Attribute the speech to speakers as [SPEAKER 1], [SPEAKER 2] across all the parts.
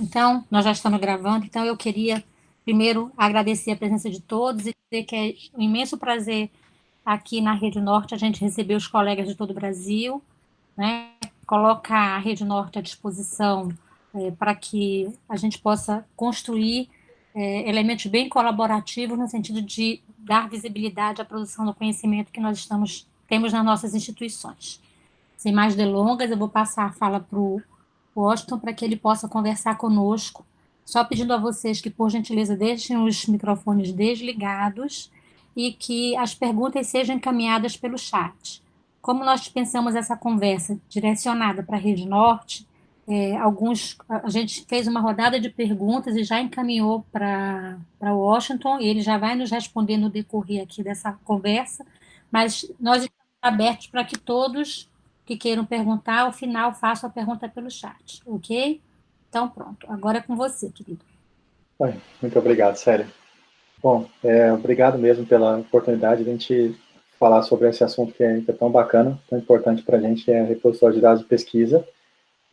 [SPEAKER 1] Então, nós já estamos gravando, então eu queria primeiro agradecer a presença de todos e dizer que é um imenso prazer aqui na Rede Norte a gente receber os colegas de todo o Brasil, né? Coloca a Rede Norte à disposição para que a gente possa construir elementos bem colaborativos no sentido de dar visibilidade à produção do conhecimento que temos nas nossas instituições. Sem mais delongas, eu vou passar a fala para o Washington para que ele possa conversar conosco, só pedindo a vocês que, por gentileza, deixem os microfones desligados e que as perguntas sejam encaminhadas pelo chat. Como nós pensamos essa conversa direcionada para a Rede Norte, a gente fez uma rodada de perguntas e já encaminhou para Washington, e ele já vai nos responder no decorrer aqui dessa conversa, mas nós estamos abertos para que todos que queiram perguntar, ao final façam a pergunta pelo chat, ok? Então, pronto. Agora é com você, querido.
[SPEAKER 2] Muito obrigado, Célia. Bom, obrigado mesmo pela oportunidade de a gente falar sobre esse assunto que é tão bacana, tão importante para a gente, que é repositório de dados de pesquisa,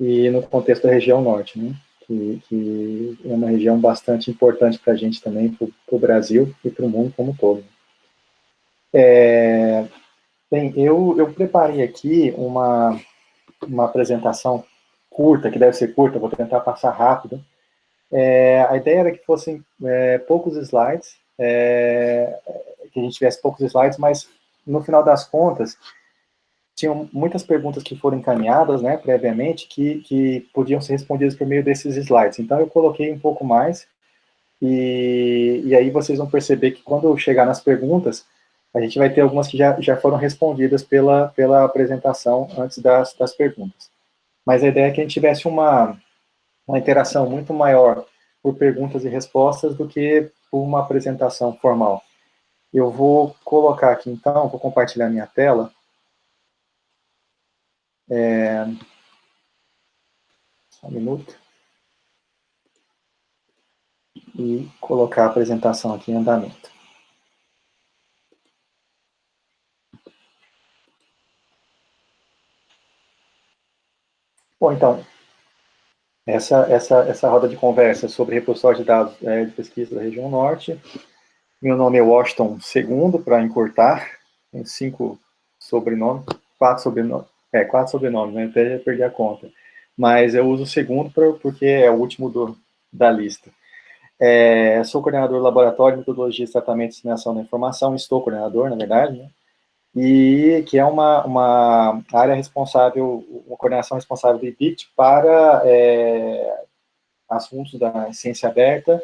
[SPEAKER 2] e no contexto da região norte, né? Que é uma região bastante importante para a gente também, para o Brasil e para o mundo como um todo. Bem, eu preparei aqui uma apresentação curta, que deve ser curta, vou tentar passar rápido. A ideia era que fossem poucos slides, que a gente tivesse poucos slides, mas no final das contas, tinham muitas perguntas que foram encaminhadas, né, previamente, que podiam ser respondidas por meio desses slides. Então, eu coloquei um pouco mais, e aí vocês vão perceber que quando eu chegar nas perguntas, a gente vai ter algumas que já foram respondidas pela apresentação antes das perguntas. Mas a ideia é que a gente tivesse uma interação muito maior por perguntas e respostas do que por uma apresentação formal. Eu vou colocar aqui, então, vou compartilhar minha tela. Só um minuto. E colocar a apresentação aqui em andamento. Bom, então, essa roda de conversa sobre repositório de dados de pesquisa da região norte. Meu nome é Washington II, para encurtar. Tem 5 sobrenomes, 4 sobrenomes, 4 sobrenomes, né? Até perdi a conta. Mas eu uso o segundo porque é o último da lista. Sou coordenador do Laboratório de Metodologia de Tratamento e Disseminação da Informação, estou coordenador, na verdade, né? E que é uma área responsável, uma coordenação responsável do IPICT para assuntos da ciência aberta,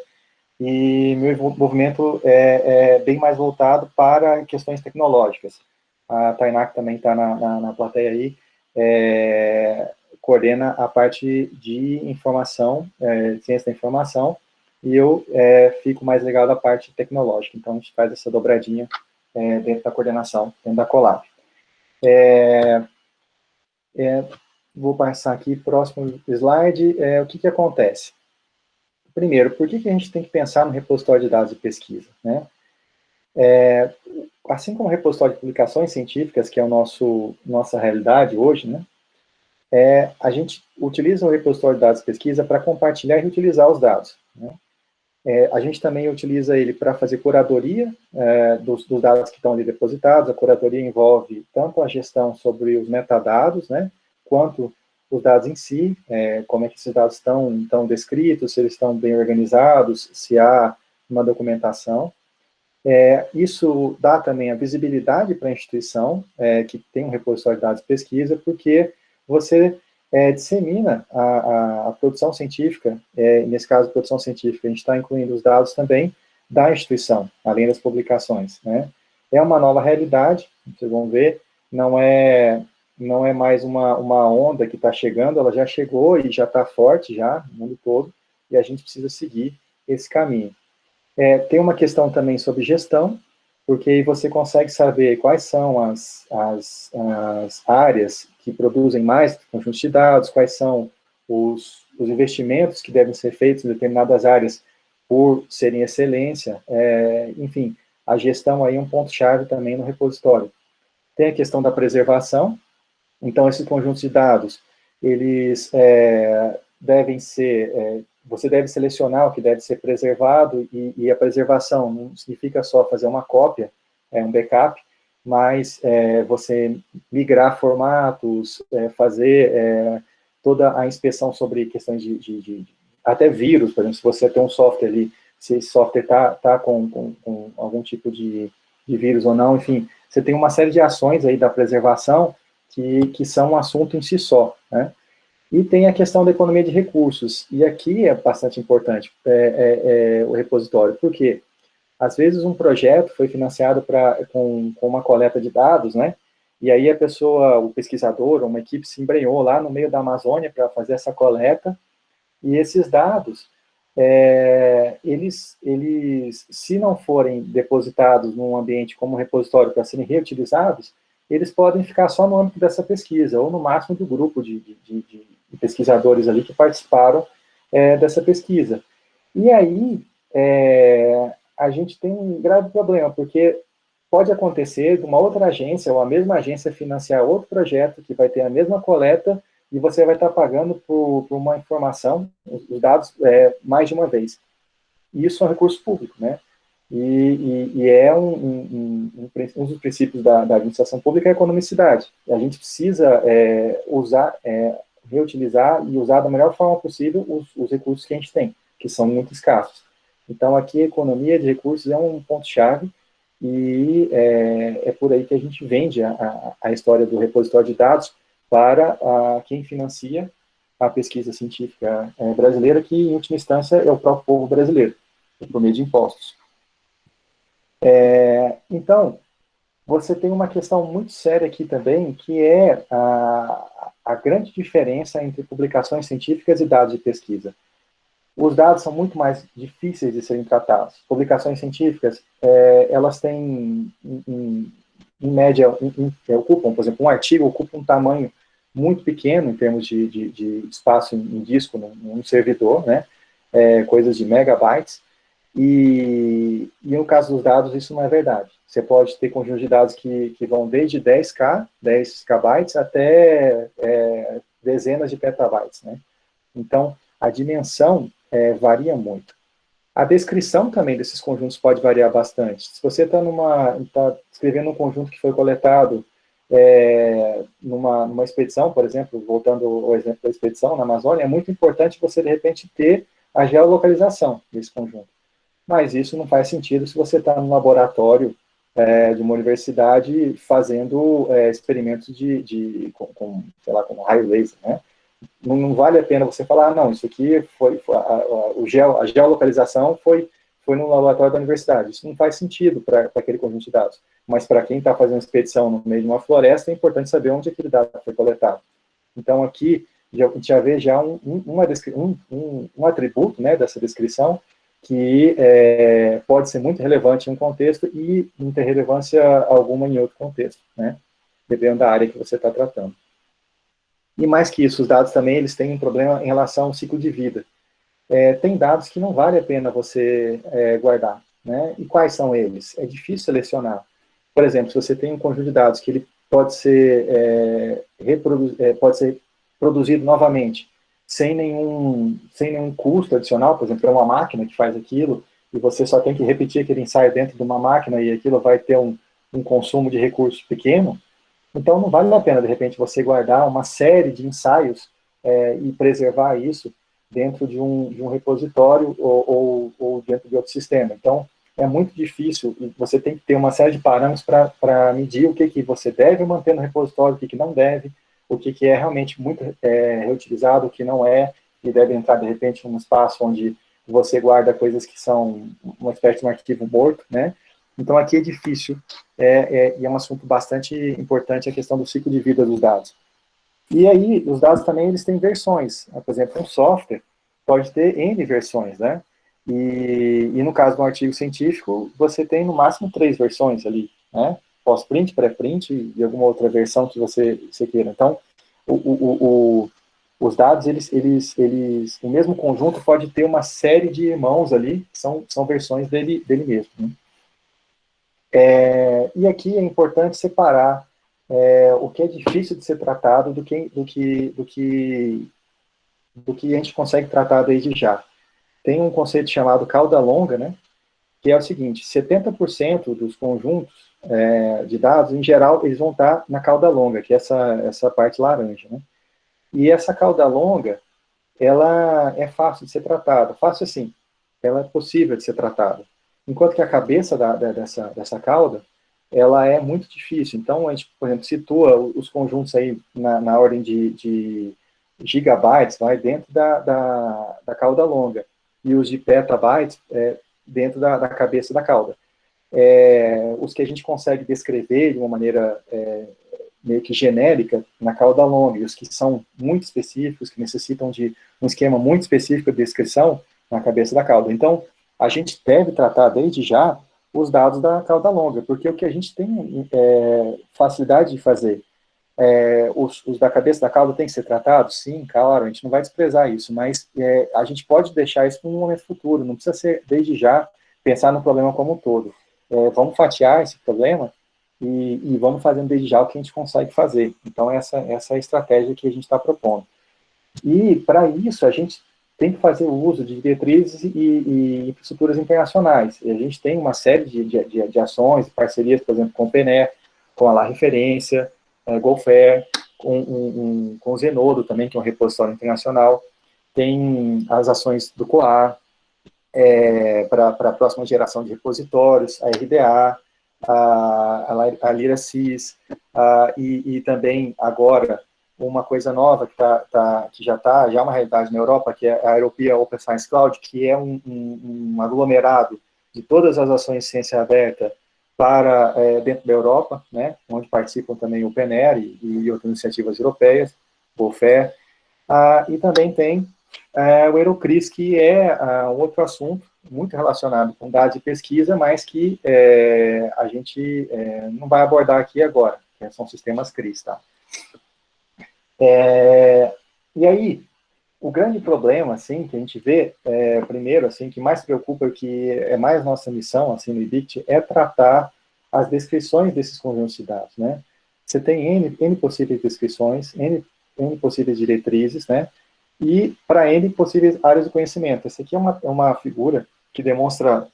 [SPEAKER 2] e meu envolvimento é bem mais voltado para questões tecnológicas. A Tainá, que também está na plateia aí, coordena a parte de informação, ciência da informação, e eu fico mais ligado à parte tecnológica. Então, a gente faz essa dobradinha dentro da coordenação, dentro da Colab. Vou passar aqui, próximo slide. O que acontece? Primeiro, por que a gente tem que pensar no repositório de dados de pesquisa, né? Assim como o repositório de publicações científicas, que é nossa realidade hoje, né? A gente utiliza o repositório de dados de pesquisa para compartilhar e reutilizar os dados, né? A gente também utiliza ele para fazer curadoria dos dados que estão ali depositados. A curadoria envolve tanto a gestão sobre os metadados, né, quanto os dados em si, como é que esses dados estão descritos, se eles estão bem organizados, se há uma documentação. Isso dá também a visibilidade para a instituição que tem um repositório de dados de pesquisa, porque você dissemina a produção científica, nesse caso, produção científica, a gente está incluindo os dados também da instituição, além das publicações, né? É uma nova realidade, vocês vão ver, não é mais uma onda que está chegando, ela já chegou e já está forte já, no mundo todo, e a gente precisa seguir esse caminho. Tem uma questão também sobre gestão, porque aí você consegue saber quais são as áreas que produzem mais conjuntos de dados, quais são os investimentos que devem ser feitos em determinadas áreas por serem excelência, enfim, a gestão aí é um ponto-chave também no repositório. Tem a questão da preservação, então esses conjuntos de dados, eles devem ser você deve selecionar o que deve ser preservado, e a preservação não significa só fazer uma cópia, um backup, mas você migrar formatos, fazer toda a inspeção sobre questões de até vírus, por exemplo, se você tem um software ali, se esse software está com algum tipo de vírus ou não, enfim, você tem uma série de ações aí da preservação que são um assunto em si só, né? E tem a questão da economia de recursos, e aqui é bastante importante o repositório, porque às vezes um projeto foi financiado com uma coleta de dados, né? E aí a pessoa, o pesquisador, uma equipe se embrenhou lá no meio da Amazônia para fazer essa coleta, e esses dados, eles, se não forem depositados num ambiente como repositório para serem reutilizados, eles podem ficar só no âmbito dessa pesquisa, ou no máximo do grupo de pesquisadores ali que participaram dessa pesquisa. E aí, a gente tem um grave problema, porque pode acontecer de uma outra agência, ou a mesma agência financiar outro projeto que vai ter a mesma coleta, e você vai estar pagando por uma informação, os dados, mais de uma vez. E isso é um recurso público, né? E é um dos princípios da administração pública é a economicidade. A gente precisa reutilizar e usar da melhor forma possível os recursos que a gente tem, que são muito escassos. Então, aqui a economia de recursos é um ponto-chave, e é por aí que a gente vende a história do repositório de dados para quem financia a pesquisa científica brasileira, que, em última instância, é o próprio povo brasileiro, por meio de impostos. Então, você tem uma questão muito séria aqui também, que é a grande diferença entre publicações científicas e dados de pesquisa. Os dados são muito mais difíceis de serem tratados. Publicações científicas, elas têm, em média, ocupam, por exemplo, um artigo ocupa um tamanho muito pequeno em termos de espaço em disco, num servidor, né? Coisas de megabytes. E no caso dos dados, isso não é verdade. Você pode ter conjuntos de dados que vão desde 10K, 10 KB, até dezenas de petabytes, né? Então, a dimensão varia muito. A descrição também desses conjuntos pode variar bastante. Se você está escrevendo um conjunto que foi coletado numa expedição, por exemplo, voltando ao exemplo da expedição na Amazônia, é muito importante você, de repente, ter a geolocalização desse conjunto. Mas isso não faz sentido se você está num laboratório de uma universidade fazendo experimentos com raio laser, né? Não vale a pena você falar, não, isso aqui a geolocalização foi no laboratório da universidade. Isso não faz sentido para aquele conjunto de dados. Mas para quem está fazendo expedição no meio de uma floresta, é importante saber onde aquele dado foi coletado. Então, aqui, a gente já vê um atributo, né, dessa descrição, que pode ser muito relevante em um contexto e não ter relevância alguma em outro contexto, né, dependendo da área que você está tratando. E mais que isso, os dados também eles têm um problema em relação ao ciclo de vida. Tem dados que não vale a pena você guardar, né? E quais são eles? É difícil selecionar. Por exemplo, se você tem um conjunto de dados que ele pode ser produzido novamente, sem nenhum custo adicional, por exemplo, é uma máquina que faz aquilo, e você só tem que repetir aquele ensaio dentro de uma máquina, e aquilo vai ter um consumo de recursos pequeno. Então, não vale a pena, de repente, você guardar uma série de ensaios e preservar isso dentro de um repositório ou dentro de outro sistema. Então, é muito difícil, e você tem que ter uma série de parâmetros para medir o que você deve manter no repositório, o que não deve, o que é realmente muito reutilizado, o que não é, e deve entrar, de repente, num espaço onde você guarda coisas que são uma espécie de um arquivo morto, né? Então, aqui é difícil, e é um assunto bastante importante a questão do ciclo de vida dos dados. E aí, os dados também, eles têm versões. Por exemplo, um software pode ter N versões, né? E no caso do artigo científico, você tem no máximo 3 versões ali, né? Pós-print, pré-print e alguma outra versão que você queira. Então, os dados, o mesmo conjunto pode ter uma série de irmãos ali, que são versões dele mesmo, né? E aqui é importante separar o que é difícil de ser tratado do que a gente consegue tratar desde já. tem um conceito chamado cauda longa, né, que é o seguinte: 70% dos conjuntos de dados, em geral, eles vão estar na cauda longa, que é essa parte laranja, né? E essa cauda longa, ela é fácil de ser tratada. Fácil assim, ela é possível de ser tratada. Enquanto que a cabeça dessa cauda, ela é muito difícil. Então, a gente, por exemplo, situa os conjuntos aí na ordem de gigabytes, vai dentro da cauda longa, e os de petabytes dentro da cabeça da cauda. Os que a gente consegue descrever de uma maneira meio que genérica na cauda longa, e os que são muito específicos, que necessitam de um esquema muito específico de descrição na cabeça da cauda. Então, a gente deve tratar desde já os dados da cauda longa, porque o que a gente tem facilidade de fazer, os da cabeça da cauda tem que ser tratados? Sim, claro, a gente não vai desprezar isso, mas a gente pode deixar isso para um momento futuro, não precisa ser desde já pensar no problema como um todo. Vamos fatiar esse problema e vamos fazendo desde já o que a gente consegue fazer. Então, essa é a estratégia que a gente está propondo. E, para isso, a gente tem que fazer o uso de diretrizes e infraestruturas internacionais. E a gente tem uma série de ações, parcerias, por exemplo, com o PNE, com a La Referência, Golfer, com o Zenodo também, que é um repositório internacional. Tem as ações do COAR, para a próxima geração de repositórios, a RDA, a LiraSys, e também agora uma coisa nova que já é uma realidade na Europa, que é a European Open Science Cloud, que é um aglomerado de todas as ações de ciência aberta para dentro da Europa, né, onde participam também o PNR e outras iniciativas europeias, o GOFER, e também tem o Eurocris, que é um outro assunto muito relacionado com dados de pesquisa, mas que a gente não vai abordar aqui agora, que são sistemas CRIS, tá? E aí, o grande problema, assim, que a gente vê, primeiro, assim, que mais preocupa, que é mais nossa missão, assim, no IBICT, é tratar as descrições desses conjuntos de dados, né? Você tem N possíveis descrições, N possíveis diretrizes, né? E para N possíveis áreas do conhecimento. Essa aqui é uma figura que demonstra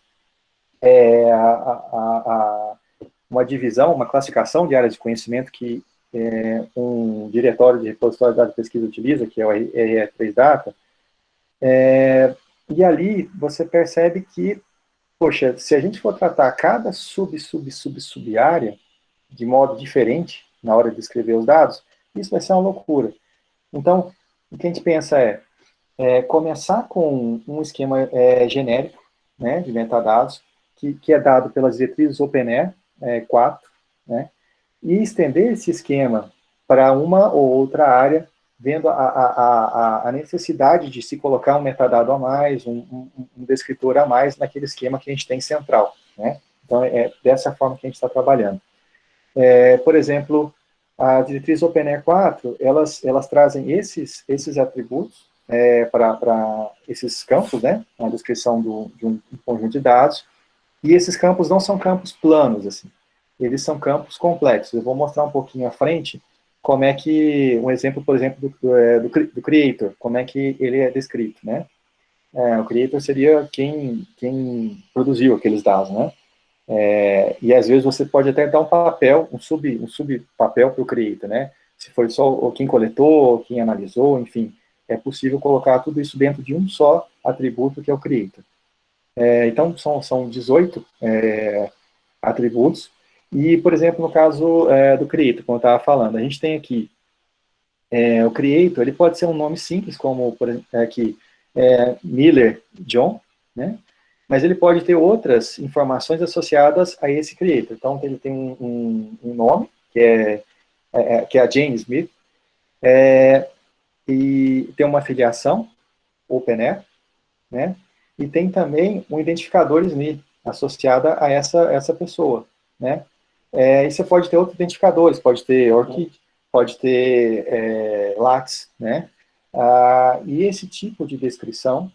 [SPEAKER 2] uma divisão, uma classificação de áreas de conhecimento que um diretório de repositório de dados de pesquisa utiliza, que é o RE3 Data, e ali você percebe que, poxa, se a gente for tratar cada sub-área de modo diferente na hora de escrever os dados, isso vai ser uma loucura. Então, o que a gente pensa começar com um esquema genérico, né, de metadados, que é dado pelas diretrizes OpenAIRE 4, né, e estender esse esquema para uma ou outra área, vendo a necessidade de se colocar um metadado a mais, um descritor a mais naquele esquema que a gente tem central, né? Então, é dessa forma que a gente está trabalhando. Por exemplo, a diretriz OpenAIRE 4, elas trazem esses atributos para esses campos, né, na descrição de um conjunto de dados, e esses campos não são campos planos, assim, eles são campos complexos. Eu vou mostrar um pouquinho à frente como é que, um exemplo, por exemplo, do creator, como é que ele é descrito, né? O creator seria quem produziu aqueles dados, né? E às vezes você pode até dar um papel, um subpapel para o creator, né? Se foi só quem coletou, quem analisou, enfim, é possível colocar tudo isso dentro de um só atributo, que é o creator. Então, são 18 atributos, e, por exemplo, no caso do creator, como eu estava falando, a gente tem aqui o creator, ele pode ser um nome simples, como por exemplo, aqui, Miller John, né? Mas ele pode ter outras informações associadas a esse creator. Então, ele tem um nome, que é a Jane Smith, e tem uma filiação, OpenAIRE, né? E tem também um identificador SNI associada a essa pessoa, né? E você pode ter outros identificadores, pode ter ORCID, pode ter LAX, né? E esse tipo de descrição,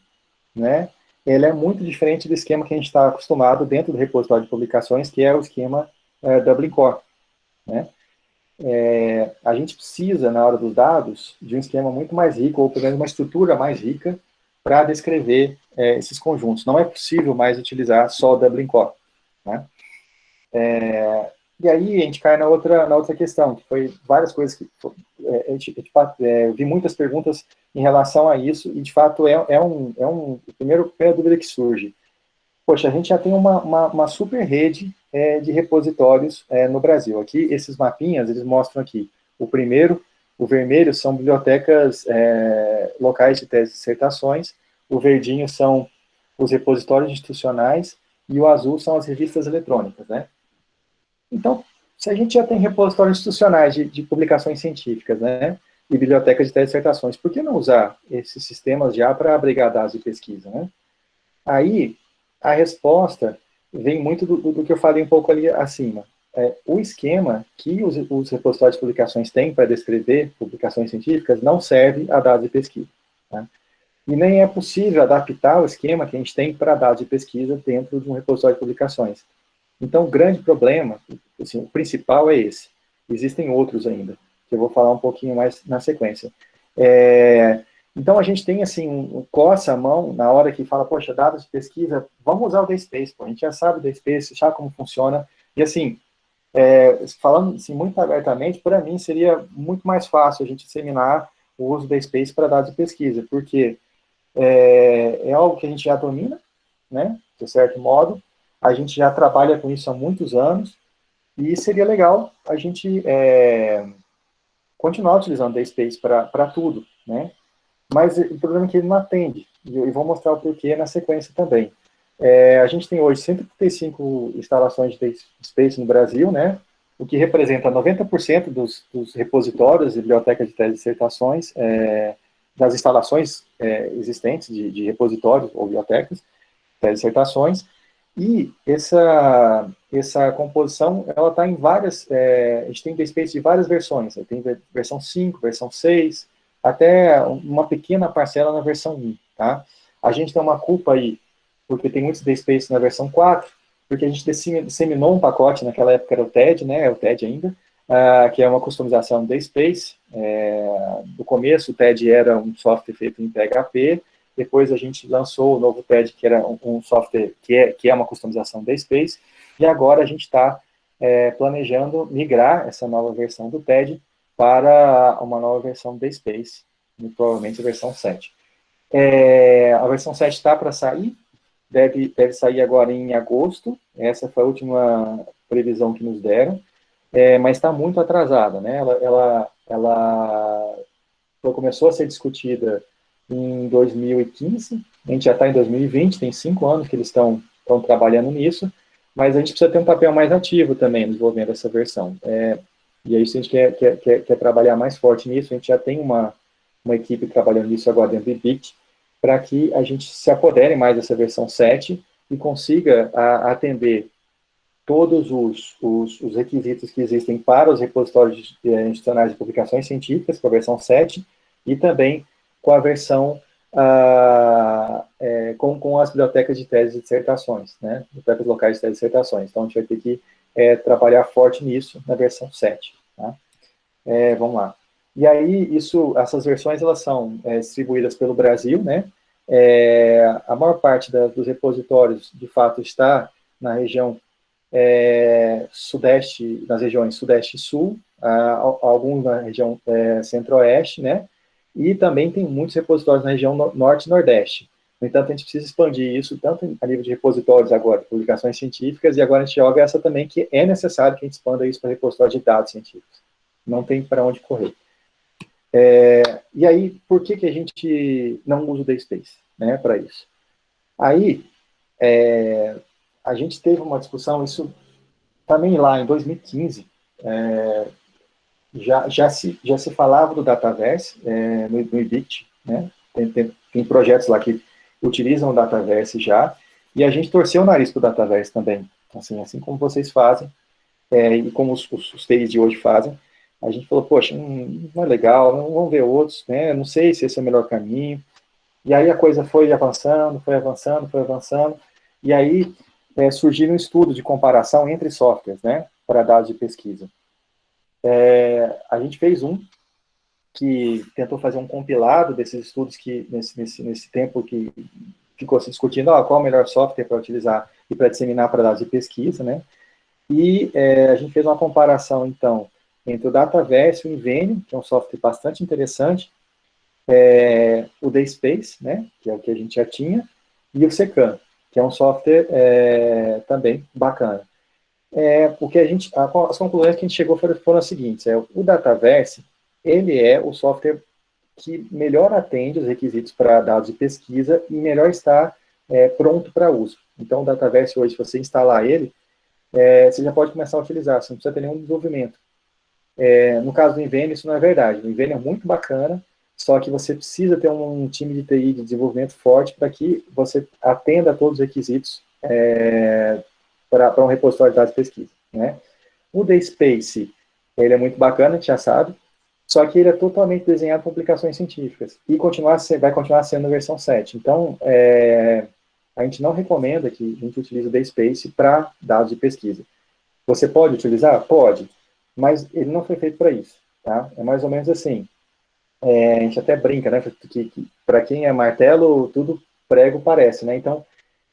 [SPEAKER 2] né, ele é muito diferente do esquema que a gente está acostumado dentro do repositório de publicações, que é o esquema Dublin Core, né? A gente precisa, na hora dos dados, de um esquema muito mais rico, ou pelo menos uma estrutura mais rica, para descrever esses conjuntos. Não é possível mais utilizar só o Dublin Core, né? E aí a gente cai na outra questão, que foi várias coisas que eu vi muitas perguntas em relação a isso, e de fato a primeira dúvida que surge. Poxa, a gente já tem uma super rede de repositórios no Brasil. Aqui, esses mapinhas, eles mostram aqui. O primeiro, o vermelho, são bibliotecas locais de teses e dissertações, o verdinho são os repositórios institucionais, e o azul são as revistas eletrônicas, né? Então, se a gente já tem repositórios institucionais de publicações científicas, né, e bibliotecas de teses e dissertações, por que não usar esses sistemas já para abrigar dados de pesquisa, né? Aí, a resposta vem muito do que eu falei um pouco ali acima. O esquema que os repositórios de publicações têm para descrever publicações científicas não serve a dados de pesquisa, tá? E nem é possível adaptar o esquema que a gente tem para dados de pesquisa dentro de um repositório de publicações. Então, o grande problema, assim, o principal é esse. Existem outros ainda, que eu vou falar um pouquinho mais na sequência. Então, a gente tem, assim, coça a mão na hora que fala, poxa, dados de pesquisa, vamos usar o DSpace, pô, a gente já sabe o DSpace, sabe como funciona, e assim, falando assim, muito abertamente, para mim seria muito mais fácil a gente disseminar o uso do DSpace para dados de pesquisa, porque é algo que a gente já domina, né, de certo modo, a gente já trabalha com isso há muitos anos, e seria legal a gente continuar utilizando o DSpace para tudo, né? Mas o problema é que ele não atende, e eu vou mostrar o porquê na sequência também. A gente tem hoje 135 instalações de DSpace no Brasil, né? O que representa 90% dos repositórios e bibliotecas de teses e dissertações, das instalações existentes de repositórios ou bibliotecas de teses e dissertações. E essa composição, ela está em várias, a gente tem DSpace de várias versões, tem versão 5, versão 6, até uma pequena parcela na versão 1, tá? A gente tem uma culpa aí, porque tem muitos DSpace na versão 4, porque a gente disseminou um pacote, naquela época era o TED, né, é o TED ainda, que é uma customização do DSpace. No começo o TED era um software feito em PHP, depois a gente lançou o novo TED, que era um software que é uma customização do DSpace, e agora a gente está planejando migrar essa nova versão do TED para uma nova versão do DSpace, provavelmente a versão 7. A versão 7 está para sair, deve sair agora em agosto, essa foi a última previsão que nos deram, mas está muito atrasada, né? Ela começou a ser discutida em 2015, a gente já está em 2020, tem 5 anos que eles estão trabalhando nisso, mas a gente precisa ter um papel mais ativo também desenvolvendo essa versão. E aí, se a gente quer trabalhar mais forte nisso, a gente já tem uma equipe trabalhando nisso agora dentro do IBIT, para que a gente se apodere mais dessa versão 7 e consiga atender todos os requisitos que existem para os repositórios institucionais de publicações científicas, com a versão 7, e também com a versão com as bibliotecas de teses e dissertações, né? Bibliotecas locais de teses e dissertações. Então, a gente vai ter que trabalhar forte nisso na versão 7. Tá? Vamos lá. E aí, essas versões, elas são distribuídas pelo Brasil, né? A maior parte dos repositórios, de fato, está na região sudeste, nas regiões sudeste e sul, alguns na região centro-oeste, né? E também tem muitos repositórios na região norte e nordeste. No entanto, a gente precisa expandir isso, tanto a nível de repositórios agora, de publicações científicas, e agora a gente joga essa também, que é necessário que a gente expanda isso para repositórios de dados científicos. Não tem para onde correr. E aí, por que a gente não usa o DSpace, né, para isso? Aí, a gente teve uma discussão, isso também lá em 2015, já se falava do Dataverse no IBIT, né? Tem projetos lá que utilizam o Dataverse já, e a gente torceu o nariz para o Dataverse também, assim como vocês fazem, e como os TIs de hoje fazem. A gente falou, poxa, não é legal, não vamos ver outros, né? Não sei se esse é o melhor caminho. E aí a coisa foi avançando, e aí surgiram estudos de comparação entre softwares, né, para dados de pesquisa. A gente fez um, que tentou fazer um compilado desses estudos que, nesse tempo que ficou se discutindo qual o melhor software para utilizar e para disseminar para dados de pesquisa, né? E a gente fez uma comparação, então, entre o Dataverse e o Invenium, que é um software bastante interessante, o DSpace, né, que é o que a gente já tinha, e o Secan, que é um software também bacana. As conclusões que a gente chegou foram as seguintes: o Dataverse, ele é o software que melhor atende os requisitos para dados de pesquisa e melhor está pronto para uso. Então, o Dataverse hoje, se você instalar ele, você já pode começar a utilizar, você não precisa ter nenhum desenvolvimento. No caso do Invenium, isso não é verdade. O Invenium é muito bacana, só que você precisa ter um time de TI de desenvolvimento forte para que você atenda a todos os requisitos para um repositório de dados de pesquisa, né? O DSpace, ele é muito bacana, a gente já sabe, só que ele é totalmente desenhado para aplicações científicas e vai continuar sendo na versão 7. Então, a gente não recomenda que a gente utilize o DSpace para dados de pesquisa. Você pode utilizar? Pode, mas ele não foi feito para isso, tá? É mais ou menos assim, a gente até brinca, né, que para quem é martelo, tudo prego parece, né? Então,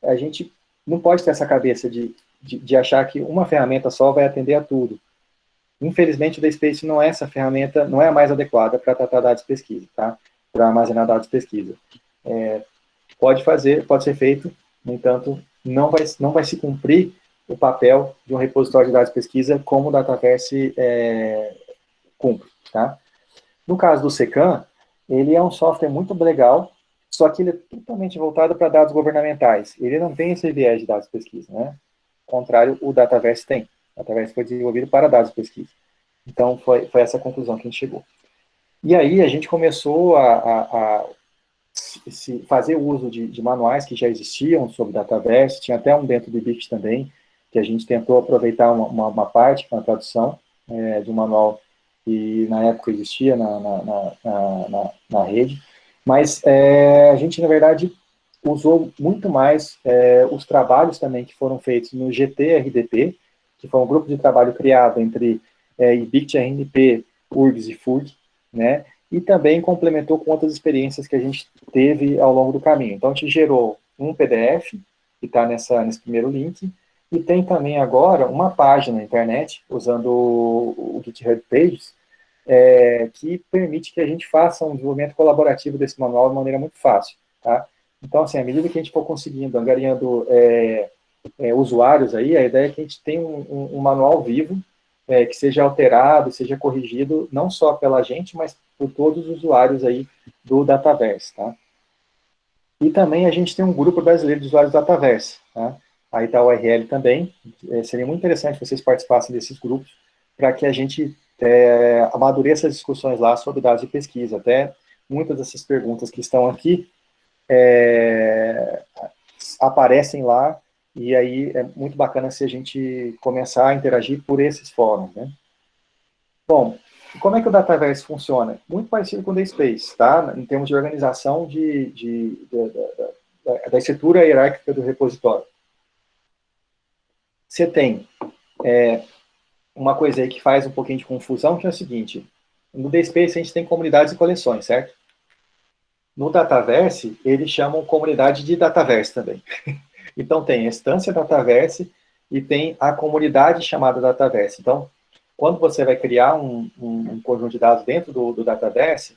[SPEAKER 2] a gente não pode ter essa cabeça de achar que uma ferramenta só vai atender a tudo. Infelizmente, o DSpace não é essa ferramenta, não é a mais adequada para tratar dados de pesquisa, tá? Para armazenar dados de pesquisa. Pode ser feito, no entanto, não vai se cumprir o papel de um repositório de dados de pesquisa como o Dataverse cumpre, tá? No caso do Secan, ele é um software muito legal, só que ele é totalmente voltado para dados governamentais. Ele não tem esse viés de dados de pesquisa, né? Ao contrário, o Dataverse tem. O Dataverse foi desenvolvido para dados de pesquisa. Então, foi essa a conclusão que a gente chegou. E aí, a gente começou a fazer uso de manuais que já existiam sobre Dataverse, tinha até um dentro do IBIT também, que a gente tentou aproveitar uma parte, uma tradução de um manual que na época existia na rede, mas a gente, na verdade, usou muito mais os trabalhos também que foram feitos no GT-RDP, que foi um grupo de trabalho criado entre IBIT, RNP, URGS e FURG, né, e também complementou com outras experiências que a gente teve ao longo do caminho. Então, a gente gerou um PDF, que está nesse primeiro link, e tem também agora uma página na internet, usando o GitHub Pages, que permite que a gente faça um desenvolvimento colaborativo desse manual de maneira muito fácil, tá? Então, assim, à medida que a gente for conseguindo, angariando usuários aí, a ideia é que a gente tenha um manual vivo, que seja alterado, seja corrigido, não só pela gente, mas por todos os usuários aí do Dataverse, tá? E também a gente tem um grupo brasileiro de usuários do Dataverse, tá? Aí está o URL também, seria muito interessante que vocês participassem desses grupos, para que a gente amadureça as discussões lá sobre dados de pesquisa. Até muitas dessas perguntas que estão aqui aparecem lá, e aí é muito bacana se a gente começar a interagir por esses fóruns, né? Bom, como é que o Dataverse funciona? Muito parecido com o DSpace, tá? Em termos de organização da estrutura hierárquica do repositório. Você tem uma coisa aí que faz um pouquinho de confusão, que é o seguinte: no DSpace a gente tem comunidades e coleções, certo? No Dataverse, eles chamam comunidade de Dataverse também. Então, tem a instância Dataverse e tem a comunidade chamada Dataverse. Então, quando você vai criar um conjunto de dados dentro do Dataverse,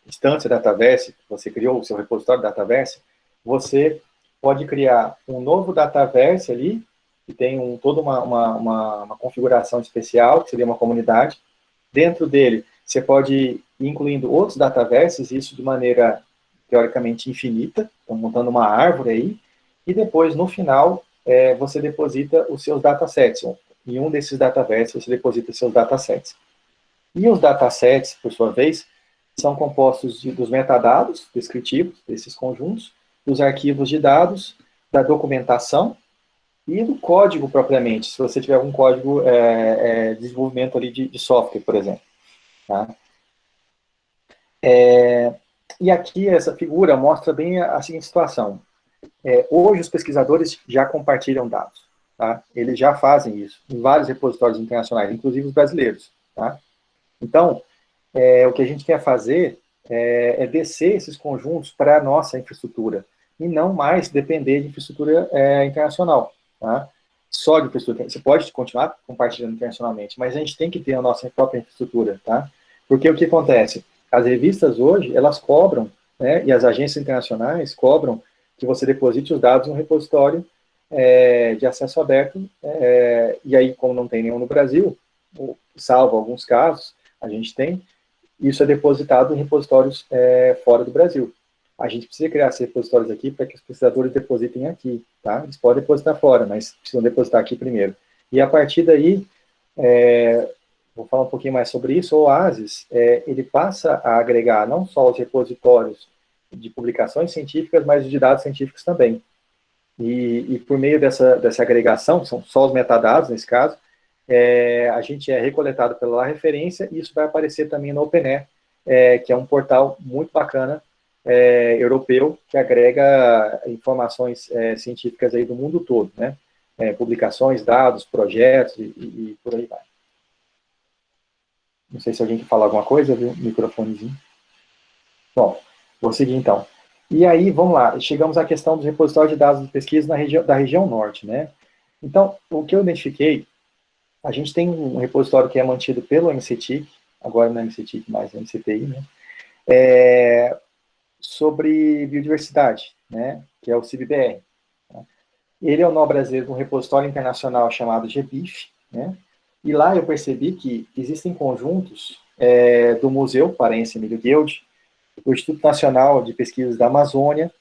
[SPEAKER 2] instância Dataverse, você criou o seu repositório Dataverse, você pode criar um novo Dataverse ali, que tem toda uma configuração especial, que seria uma comunidade. Dentro dele, você pode ir incluindo outros Dataverses, isso de maneira teoricamente infinita, então montando uma árvore aí, e depois, no final, você deposita os seus datasets. Em um desses dataverses, você deposita os seus datasets. E os datasets, por sua vez, são compostos dos metadados descritivos desses conjuntos, dos arquivos de dados, da documentação e do código propriamente, se você tiver algum código de desenvolvimento ali de software, por exemplo. Tá? E aqui essa figura mostra bem a seguinte situação. Hoje os pesquisadores já compartilham dados, tá? Eles já fazem isso em vários repositórios internacionais, inclusive os brasileiros, tá? Então, o que a gente quer fazer é descer esses conjuntos para a nossa infraestrutura, e não mais depender de infraestrutura internacional, tá? Só de infraestrutura. Você pode continuar compartilhando internacionalmente, mas a gente tem que ter a nossa própria infraestrutura, tá? Porque o que acontece? As revistas hoje, elas cobram, né, e as agências internacionais cobram que você deposite os dados no repositório de acesso aberto, e aí, como não tem nenhum no Brasil, salvo alguns casos, a gente tem, isso é depositado em repositórios fora do Brasil. A gente precisa criar esses repositórios aqui para que os pesquisadores depositem aqui, tá? Eles podem depositar fora, mas precisam depositar aqui primeiro. E a partir daí, vou falar um pouquinho mais sobre isso, o Oasis, ele passa a agregar não só os repositórios de publicações científicas, mas os de dados científicos também. E por meio dessa agregação, são só os metadados nesse caso, a gente é recoletado pela referência e isso vai aparecer também no OpenAir, que é um portal muito bacana, europeu, que agrega informações científicas aí do mundo todo, né? Publicações, dados, projetos e por aí vai. Não sei se alguém quer falar alguma coisa, viu? Microfonezinho. Bom, vou seguir então. E aí, vamos lá, chegamos à questão dos repositórios de dados de pesquisa da região norte, né? Então, o que eu identifiquei, a gente tem um repositório que é mantido pelo MCTIC, agora não é MCTIC, mais MCTI, né? Sobre biodiversidade, né? Que é o CIBBR. Tá? Ele é o nó brasileiro de um repositório internacional chamado GBIF, né? E lá eu percebi que existem conjuntos do Museu Paraense Emílio Guild, do Instituto Nacional de Pesquisas da Amazônia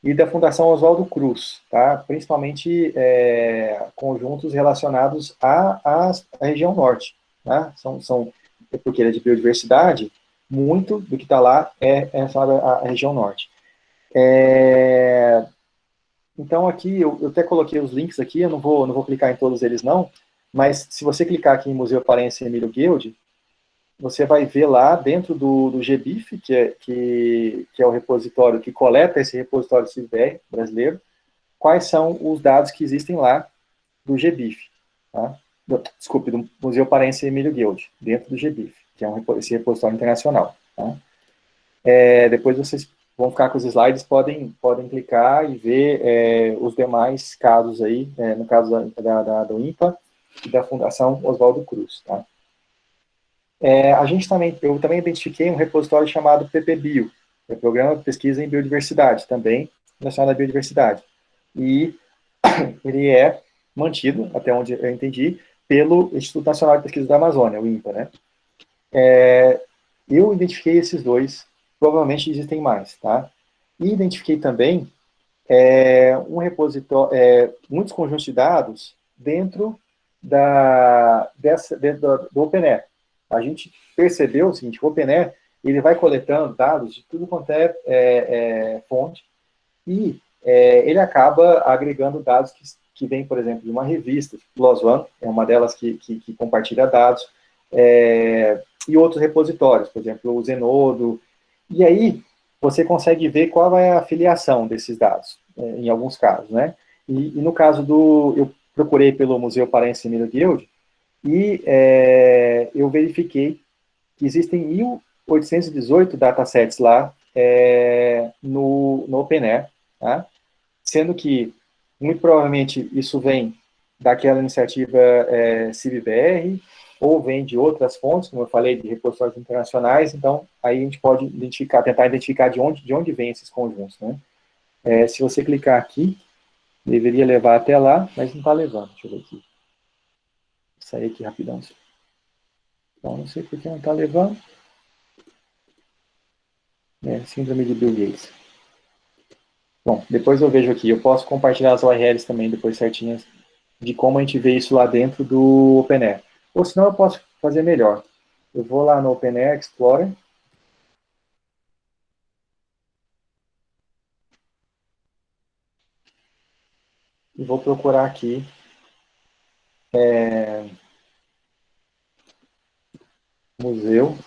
[SPEAKER 2] e da Fundação Oswaldo Cruz, tá? Principalmente conjuntos relacionados à região norte, tá? Porque ele é de biodiversidade, muito do que está lá é relacionado à região norte. Então aqui, eu até coloquei os links aqui, eu não vou clicar em todos eles não, mas se você clicar aqui em Museu Paraense Emílio Guild, você vai ver lá dentro do GBIF, que é o repositório que coleta esse repositório CIVR brasileiro, quais são os dados que existem lá do GBIF. Tá? Desculpe, do Museu Paraense Emílio Guild, dentro do GBIF, que é esse repositório internacional. Tá? Depois vocês vão ficar com os slides, podem clicar e ver os demais casos aí, no caso do INPA e da Fundação Oswaldo Cruz. Tá? Eu também identifiquei um repositório chamado PPBio, que é o Programa de Pesquisa em Biodiversidade, também relacionado à biodiversidade. E ele é mantido, até onde eu entendi, pelo Instituto Nacional de Pesquisa da Amazônia, o INPA, né? Eu identifiquei esses dois, provavelmente existem mais, tá? E identifiquei também um repositório, muitos conjuntos de dados dentro dentro do OpenAir. A gente percebeu o seguinte, o OpenAir, ele vai coletando dados de tudo quanto é fonte e ele acaba agregando dados que vêm, por exemplo, de uma revista, PLOS ONE é uma delas que compartilha dados, e outros repositórios, por exemplo, o Zenodo, e aí você consegue ver qual é a filiação desses dados, em alguns casos, né? E no caso eu procurei pelo Museu Paraense Emílio Guild, e eu verifiquei que existem 1.818 datasets lá no OpenAir, tá? Sendo que, muito provavelmente, isso vem daquela iniciativa CIVBR, ou vem de outras fontes, como eu falei, de repositórios internacionais, então aí a gente pode tentar identificar de onde vem esses conjuntos, né? Se você clicar aqui, deveria levar até lá, mas não está levando, deixa eu ver aqui. Vou sair aqui rapidão. Então, não sei por que não está levando. Síndrome de Bill Gates. Bom, depois eu vejo aqui. Eu posso compartilhar as URLs também depois certinhas de como a gente vê isso lá dentro do OpenAir. Ou senão eu posso fazer melhor. Eu vou lá no OpenAir Explorer. E vou procurar aqui museu.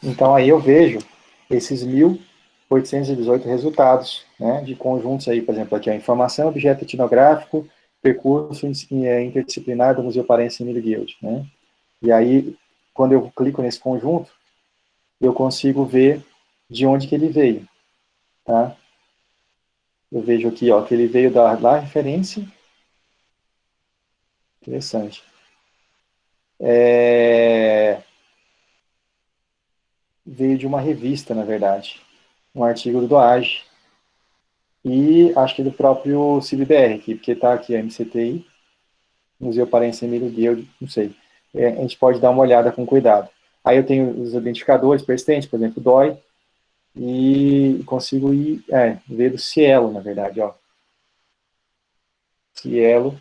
[SPEAKER 2] Então aí eu vejo esses 1.818 resultados, né, de conjuntos aí, por exemplo, aqui a informação, objeto etnográfico, percurso interdisciplinar do Museu Parense Emílio Guild, né? E aí, quando eu clico nesse conjunto, eu consigo ver de onde que ele veio, tá? Eu vejo aqui, ó, que ele veio da referência. Interessante. Veio de uma revista, na verdade. Um artigo do Doage. E acho que do próprio CIBBR aqui, porque está aqui a MCTI, Museu Parense Emílio Guild, não sei. A gente pode dar uma olhada com cuidado. Aí eu tenho os identificadores persistentes, por exemplo, DOI, e consigo ver do Cielo, na verdade, ó. Cielo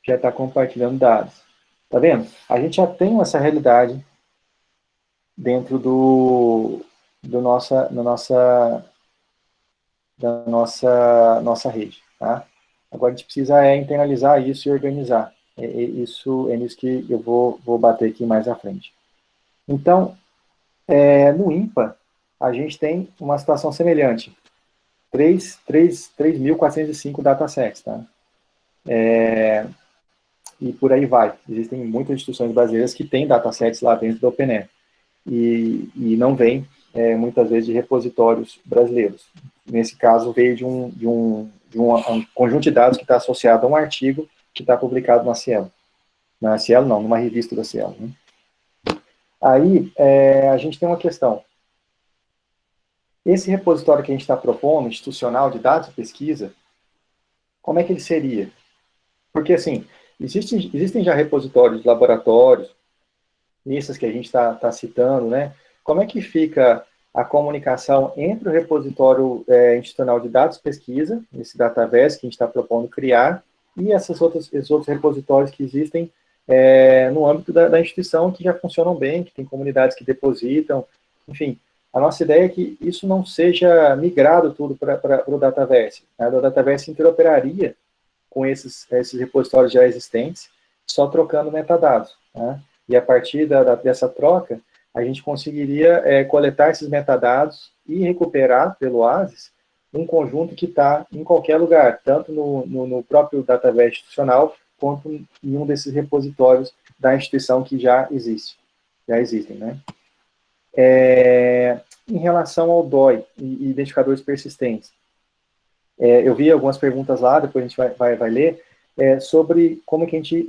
[SPEAKER 2] já está compartilhando dados. Tá vendo? A gente já tem essa realidade dentro da nossa rede, tá? Agora a gente precisa internalizar isso e organizar. Isso é nisso que eu vou bater aqui mais à frente. Então, no IMPA, a gente tem uma situação semelhante. 3.405 datasets, tá? E por aí vai. Existem muitas instituições brasileiras que têm datasets lá dentro da OpenAIRE e não vem, muitas vezes, de repositórios brasileiros. Nesse caso, veio de um conjunto de dados que está associado a um artigo que está publicado na Cielo. Na Cielo, não, numa revista da Cielo. Né? Aí, a gente tem uma questão. Esse repositório que a gente está propondo, institucional de dados de pesquisa, como é que ele seria? Porque, assim, existem já repositórios de laboratórios, listas que a gente está citando, né? Como é que fica a comunicação entre o repositório institucional de dados de pesquisa, esse Dataverse que a gente está propondo criar, e esses outros repositórios que existem no âmbito da instituição, que já funcionam bem, que tem comunidades que depositam, enfim. A nossa ideia é que isso não seja migrado tudo para o Dataverse. Né? O Dataverse interoperaria com esses repositórios já existentes, só trocando metadados. Né? E a partir dessa troca, a gente conseguiria coletar esses metadados e recuperar pelo OASIS um conjunto que está em qualquer lugar, tanto no próprio Dataverse institucional, quanto em um desses repositórios da instituição que já existem. Né? Em relação ao DOI e identificadores persistentes, eu vi algumas perguntas lá, depois a gente vai ler, sobre como que a gente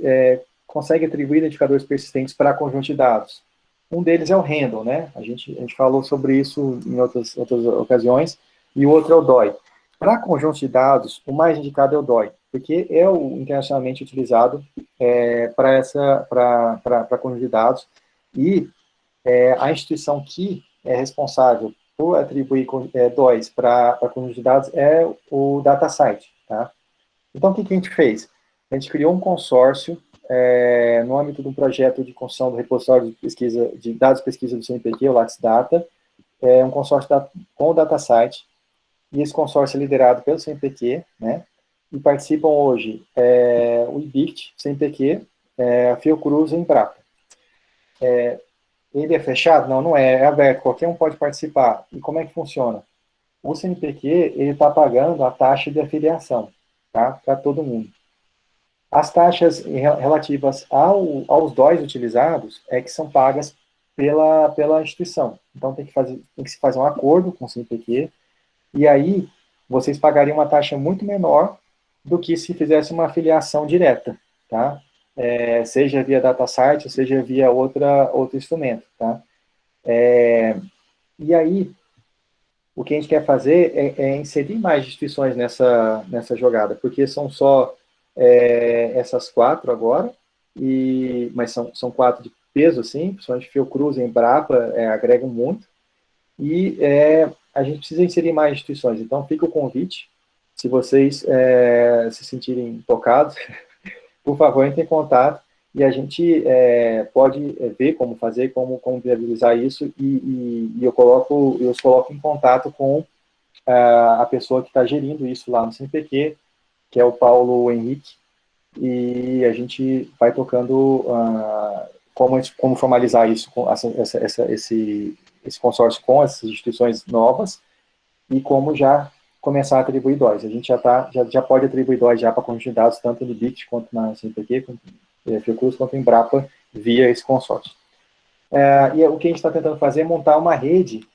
[SPEAKER 2] consegue atribuir identificadores persistentes para conjunto de dados. Um deles é o Handle, né? A gente falou sobre isso em outras ocasiões, e o outro é o DOI. Para conjuntos de dados, o mais indicado é o DOI, porque é o internacionalmente utilizado para conjunto de dados, e a instituição que é responsável por atribuir DOIs para conjunto de dados é o DataCite, tá? Então, o que a gente fez? A gente criou um consórcio no âmbito de um projeto de construção do repositório de pesquisa, de dados de pesquisa do CNPq, o LaTeX um consórcio com o DataCite, e esse consórcio é liderado pelo CNPq, né? E participam hoje o IBICT, CNPq, a Fiocruz e a Embrapa. Ele é fechado? Não, não é. É aberto. Qualquer um pode participar. E como é que funciona? O CNPq, ele está pagando a taxa de afiliação, tá? Para todo mundo. As taxas relativas aos DOIs utilizados que são pagas pela instituição. Então, tem que se fazer um acordo com o CNPq, e aí vocês pagariam uma taxa muito menor do que se fizesse uma afiliação direta, tá? Seja via DataCite, seja via outro instrumento, tá? E aí, o que a gente quer fazer é inserir mais instituições nessa jogada, porque são só essas 4 agora, mas são 4 de peso, assim, principalmente Fiocruz e Embrapa agregam muito, e a gente precisa inserir mais instituições. Então, fica o convite, se vocês se sentirem tocados, por favor, entre em contato e a gente pode ver como fazer, como viabilizar isso e eu os coloco em contato com a pessoa que está gerindo isso lá no CNPq, que é o Paulo Henrique, e a gente vai tocando como formalizar isso, esse esse consórcio com as instituições novas, e como já começar a atribuir DOIs. A gente já pode atribuir DOIs já para conjunto de dados, tanto no BIT, quanto na CNPq, quanto no Fiocruz, quanto em Embrapa, via esse consórcio. E o que a gente está tentando fazer é montar uma rede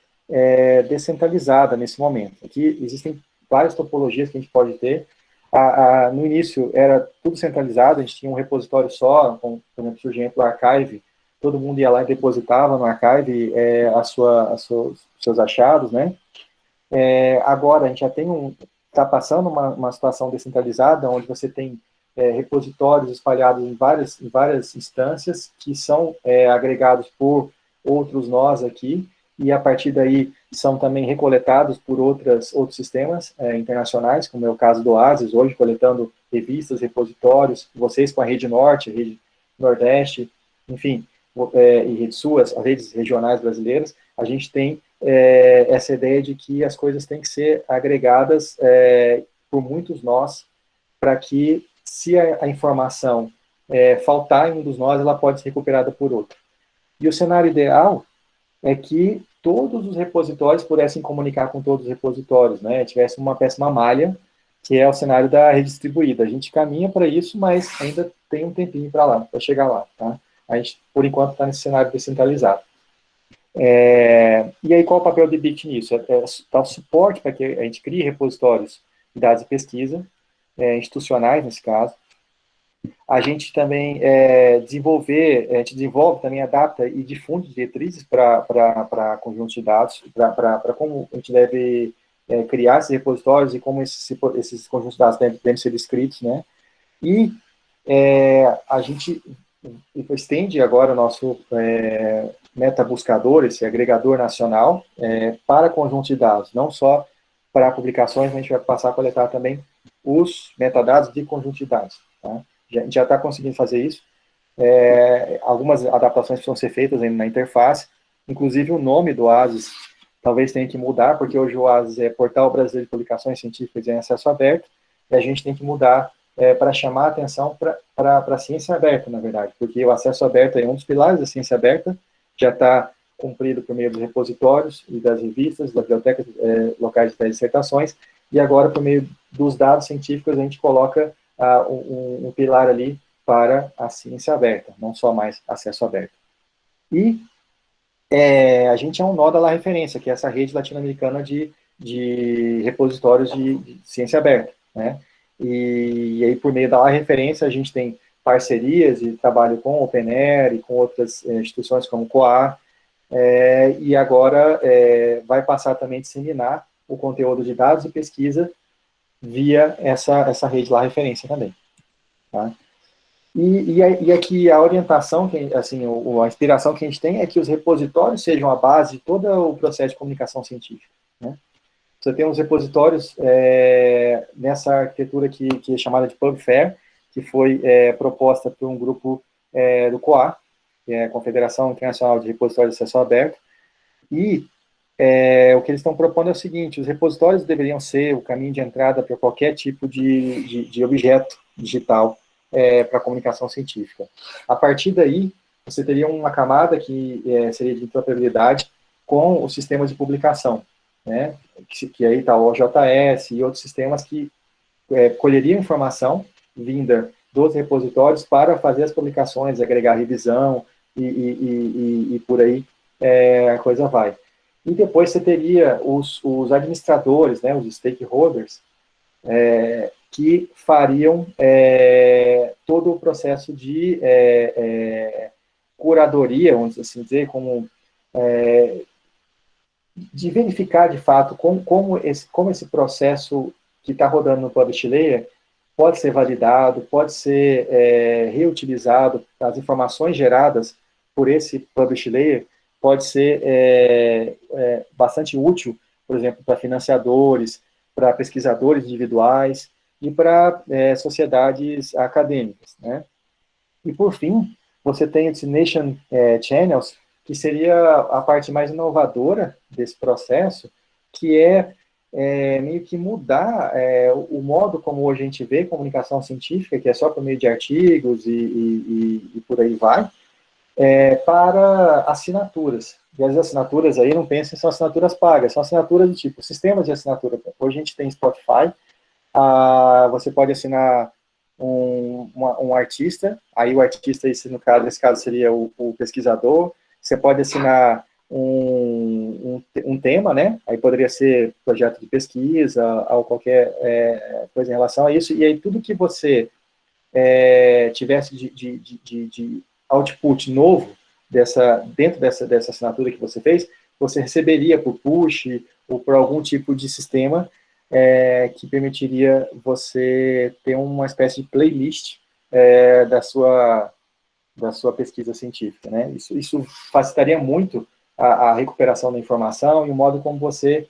[SPEAKER 2] descentralizada nesse momento. Aqui existem várias topologias que a gente pode ter. No início era tudo centralizado, a gente tinha um repositório só, por exemplo, se o exemplo Archive, todo mundo ia lá e depositava no Archive seus achados, né? Agora a gente já está passando uma situação descentralizada, onde você tem repositórios espalhados em várias instâncias, que são agregados por outros nós aqui, e a partir daí são também recoletados por outros sistemas internacionais, como é o caso do Oasis, hoje coletando revistas, repositórios, vocês com a Rede Norte, a Rede Nordeste, enfim, e Rede Sul, as redes regionais brasileiras, a gente tem essa ideia de que as coisas têm que ser agregadas por muitos nós, para que, se a informação faltar em um dos nós, ela pode ser recuperada por outro. E o cenário ideal é que todos os repositórios pudessem comunicar com todos os repositórios, né? Tivesse uma péssima malha, que é o cenário da rede distribuída. A gente caminha para isso, mas ainda tem um tempinho para chegar lá, tá? A gente, por enquanto, está nesse cenário descentralizado. E aí, qual o papel do BIT nisso? Dar suporte para que a gente crie repositórios de dados de pesquisa, institucionais, nesse caso. A gente também a gente desenvolve, também adapta e difunde diretrizes para conjuntos de dados, para como a gente deve criar esses repositórios e como esses conjuntos de dados devem ser escritos, né? E a gente estende agora o nosso metabuscador, esse agregador nacional, para conjunto de dados, não só para publicações, mas a gente vai passar a coletar também os metadados de conjunto de dados, tá? A gente já está conseguindo fazer isso. Algumas adaptações precisam ser feitas ainda na interface, inclusive o nome do OASIS talvez tenha que mudar, porque hoje o OASIS é Portal Brasileiro de Publicações Científicas em Acesso Aberto, e a gente tem que mudar para chamar a atenção para a ciência aberta, na verdade, porque o acesso aberto é um dos pilares da ciência aberta, já está cumprido por meio dos repositórios e das revistas, das bibliotecas locais de dissertações, e agora, por meio dos dados científicos, a gente coloca um pilar ali para a ciência aberta, não só mais acesso aberto. E a gente é um nó da La Referência, que é essa rede latino-americana de repositórios de ciência aberta, né? E aí, por meio da La Referência, a gente tem parcerias e trabalho com o OpenAIRE e com outras instituições como o COA, e agora vai passar também a disseminar o conteúdo de dados e pesquisa via essa rede La Referência também, tá? E aqui a orientação, assim, a inspiração que a gente tem é que os repositórios sejam a base de todo o processo de comunicação científica, né? Você tem uns repositórios nessa arquitetura que é chamada de PubFair, que foi proposta por um grupo do COA, que é a Confederação Internacional de Repositórios de Acesso Aberto, e o que eles estão propondo é o seguinte: os repositórios deveriam ser o caminho de entrada para qualquer tipo de objeto digital para a comunicação científica. A partir daí, você teria uma camada que seria de interoperabilidade com os sistemas de publicação, né? Que aí está o OJS e outros sistemas que colheriam informação vinda dos repositórios para fazer as publicações, agregar revisão e por aí a coisa vai. E depois você teria os administradores, né, os stakeholders, que fariam todo o processo de curadoria, vamos assim dizer, como de verificar de fato como esse processo que está rodando no Publish Layer pode ser validado, pode ser reutilizado, as informações geradas por esse Publish Layer pode ser bastante útil, por exemplo, para financiadores, para pesquisadores individuais e para sociedades acadêmicas, né? E, por fim, você tem o Destination Channels, que seria a parte mais inovadora desse processo, que meio que mudar o modo como hoje a gente vê comunicação científica, que é só por meio de artigos e por aí vai, para assinaturas. E as assinaturas aí, não pensem, são assinaturas pagas, são assinaturas do tipo, sistemas de assinatura. Hoje a gente tem Spotify, você pode assinar um artista, aí o artista, esse, no caso, nesse caso seria o pesquisador, você pode assinar um tema, né? Aí poderia ser projeto de pesquisa, ou qualquer coisa em relação a isso, e aí tudo que você tivesse de output novo dentro dessa assinatura que você fez, você receberia por push ou por algum tipo de sistema que permitiria você ter uma espécie de playlist da sua pesquisa científica, né? Isso facilitaria muito a recuperação da informação e o modo como você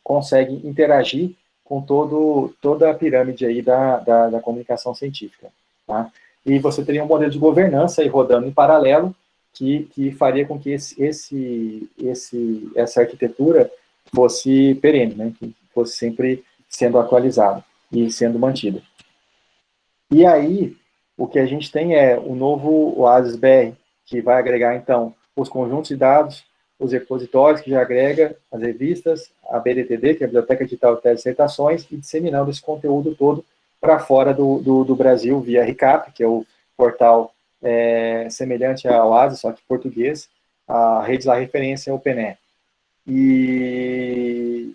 [SPEAKER 2] consegue interagir com toda a pirâmide aí da comunicação científica, tá? E você teria um modelo de governança aí rodando em paralelo que faria com que essa arquitetura fosse perene, né? Que fosse sempre sendo atualizada e sendo mantida. E aí, o que a gente tem é o novo OASIS-BR, que vai agregar, então, os conjuntos de dados, os repositórios, que já agrega as revistas, a BDTD, que é a Biblioteca Digital de Dissertações, e disseminando esse conteúdo todo para fora do Brasil, via RICAP, que é o portal semelhante ao OASIS, só que português, a rede lá referência é o PNE. E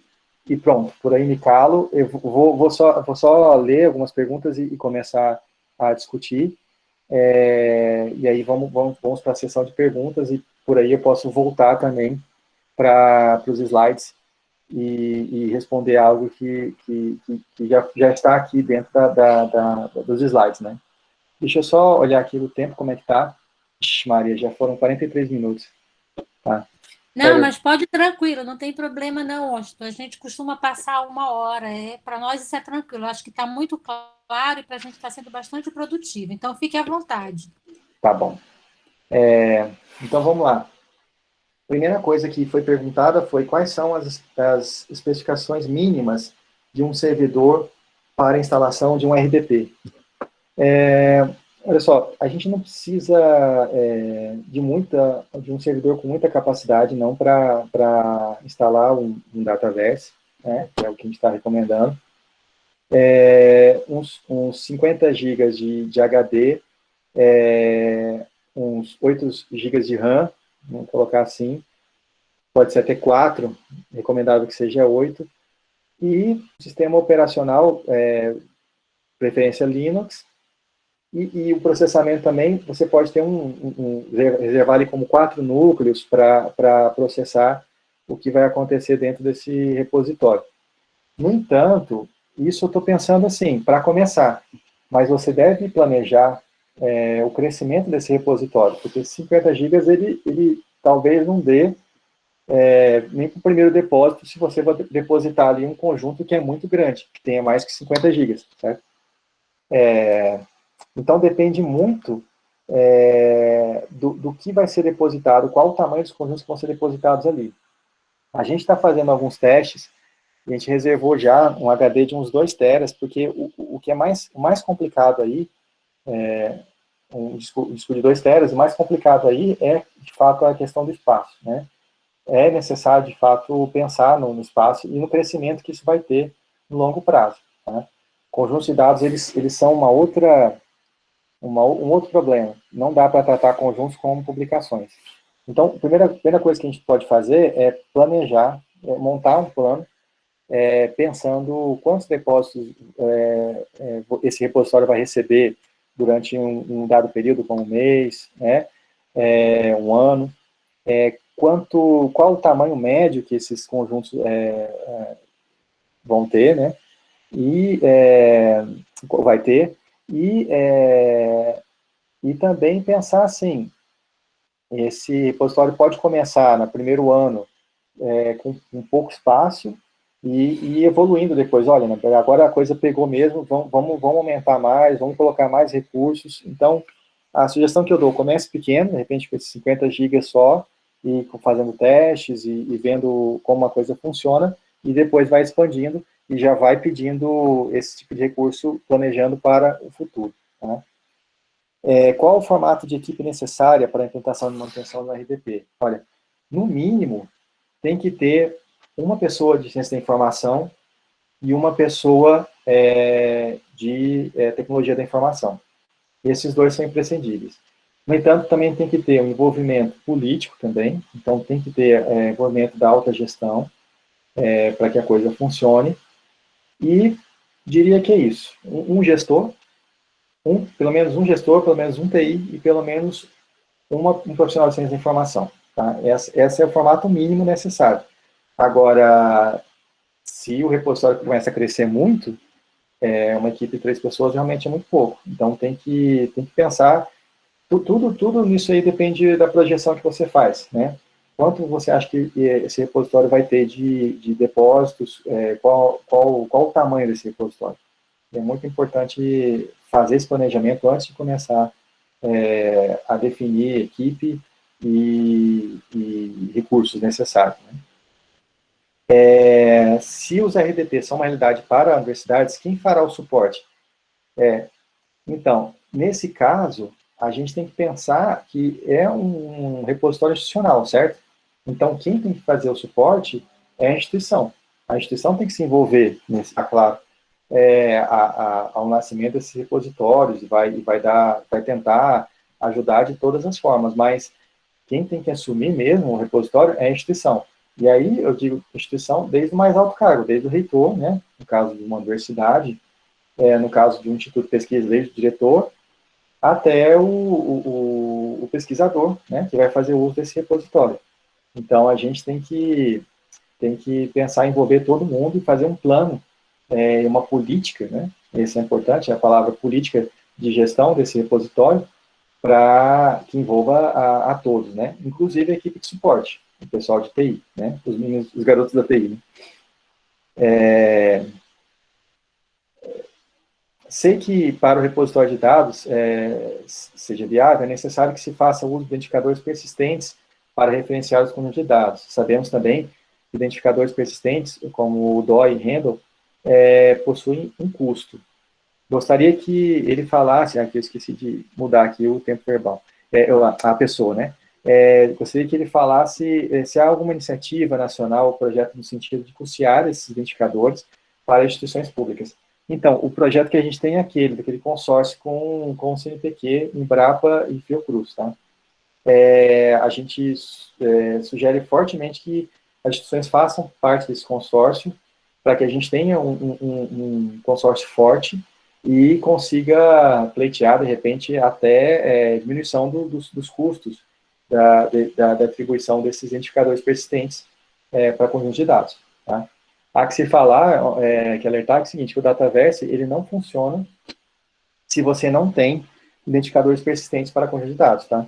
[SPEAKER 2] pronto, por aí me calo. Eu vou só ler algumas perguntas e começar a discutir. E aí vamos para a sessão de perguntas e por aí eu posso voltar também para os slides e responder algo que já está aqui dentro dos slides, né? Deixa eu só olhar aqui o tempo, como é que está. Maria, já foram 43 minutos. Tá.
[SPEAKER 1] Não, mas pode ir tranquilo, não tem problema não, Washington. A gente costuma passar 1 hora. Para nós isso é tranquilo. Acho que está muito claro e para a gente está sendo bastante produtivo. Então, fique à vontade.
[SPEAKER 2] Tá bom. Então, vamos lá. Primeira coisa que foi perguntada foi quais são as especificações mínimas de um servidor para a instalação de um RDP. Olha só, a gente não precisa de um servidor com muita capacidade, não para instalar um Dataverse, né, que é o que a gente está recomendando. Uns 50 GB de HD, uns 8 GB de RAM, vamos colocar assim, pode ser até 4, recomendável que seja 8, e sistema operacional, preferência Linux, e o processamento também, você pode ter reservar ali como 4 núcleos para processar o que vai acontecer dentro desse repositório. No entanto, isso eu estou pensando assim, para começar, mas você deve planejar o crescimento desse repositório, porque 50 GB ele talvez não dê nem para o primeiro depósito, se você vai depositar ali um conjunto que é muito grande, que tenha mais que 50 GB, certo? Então, depende muito do que vai ser depositado, qual o tamanho dos conjuntos que vão ser depositados ali. A gente está fazendo alguns testes, e a gente reservou já um HD de uns 2 teras, porque o que é o mais complicado aí, um disco de 2 teras, o mais complicado aí é, de fato, a questão do espaço, né? É necessário, de fato, pensar no espaço e no crescimento que isso vai ter no longo prazo. Tá? Conjuntos de dados, eles são um outro problema. Não dá para tratar conjuntos como publicações. Então, a primeira coisa que a gente pode fazer é planejar, montar um plano, pensando quantos depósitos esse repositório vai receber durante um dado período, como um mês, né, um ano, qual o tamanho médio que esses conjuntos vão ter, né, e vai ter, e também pensar assim, esse repositório pode começar no primeiro ano com um pouco espaço e evoluindo depois. Olha, né, agora a coisa pegou mesmo, vamos aumentar mais, vamos colocar mais recursos. Então, a sugestão que eu dou, comece pequeno, de repente com esses 50 GB só, e fazendo testes e vendo como a coisa funciona, e depois vai expandindo e já vai pedindo esse tipo de recurso, planejando para o futuro. Tá? Qual o formato de equipe necessária para a implantação e manutenção do RDP? Olha, no mínimo, tem que ter uma pessoa de ciência da informação e uma pessoa de tecnologia da informação. Esses dois são imprescindíveis. No entanto, também tem que ter um envolvimento político também, então tem que ter envolvimento da alta gestão para que a coisa funcione. E diria que é isso. Um gestor, pelo menos um gestor, pelo menos um TI e pelo menos um profissional de ciência da informação. Tá? Esse é o formato mínimo necessário. Agora, se o repositório começa a crescer muito, uma equipe de 3 pessoas realmente é muito pouco. Então, tem que pensar, tudo nisso aí depende da projeção que você faz, né? Quanto você acha que esse repositório vai ter de depósitos, qual o tamanho desse repositório? É muito importante fazer esse planejamento antes de começar a definir equipe e recursos necessários. Né? Se os RDP são uma realidade para universidades, quem fará o suporte? Então, nesse caso, a gente tem que pensar que é um repositório institucional, certo? Então, quem tem que fazer o suporte é a instituição. A instituição tem que se envolver nesse, claro, ao nascimento desses repositórios e vai tentar ajudar de todas as formas, mas quem tem que assumir mesmo o repositório é a instituição. E aí eu digo instituição desde o mais alto cargo, desde o reitor, né, no caso de uma universidade, no caso de um instituto de pesquisa, desde o diretor, até o pesquisador, né, que vai fazer uso desse repositório. Então a gente tem que pensar em envolver todo mundo e fazer um plano, uma política, né, esse é importante, a palavra política de gestão desse repositório, para que envolva a todos, né? Inclusive a equipe de suporte, o pessoal de TI, né? Os meninos, os garotos da TI. Né? Sei que para o repositório de dados seja viável, é necessário que se faça uso de identificadores persistentes para referenciar os conjuntos de dados. Sabemos também que identificadores persistentes, como o DOI e Handle, possuem um custo. Gostaria que ele falasse, aqui eu esqueci de mudar aqui o tempo verbal, a pessoa, né? Gostaria que ele falasse se há alguma iniciativa nacional ou projeto no sentido de custear esses identificadores para instituições públicas. Então, o projeto que a gente tem é daquele consórcio com o CNPq, Embrapa e Fiocruz, tá? A gente sugere fortemente que as instituições façam parte desse consórcio para que a gente tenha um consórcio forte e consiga pleitear, de repente, até diminuição dos custos da atribuição desses identificadores persistentes para conjunto de dados. Tá? Há que se falar, que alertar é o seguinte, que o Dataverse ele não funciona se você não tem identificadores persistentes para conjunto de dados. Tá?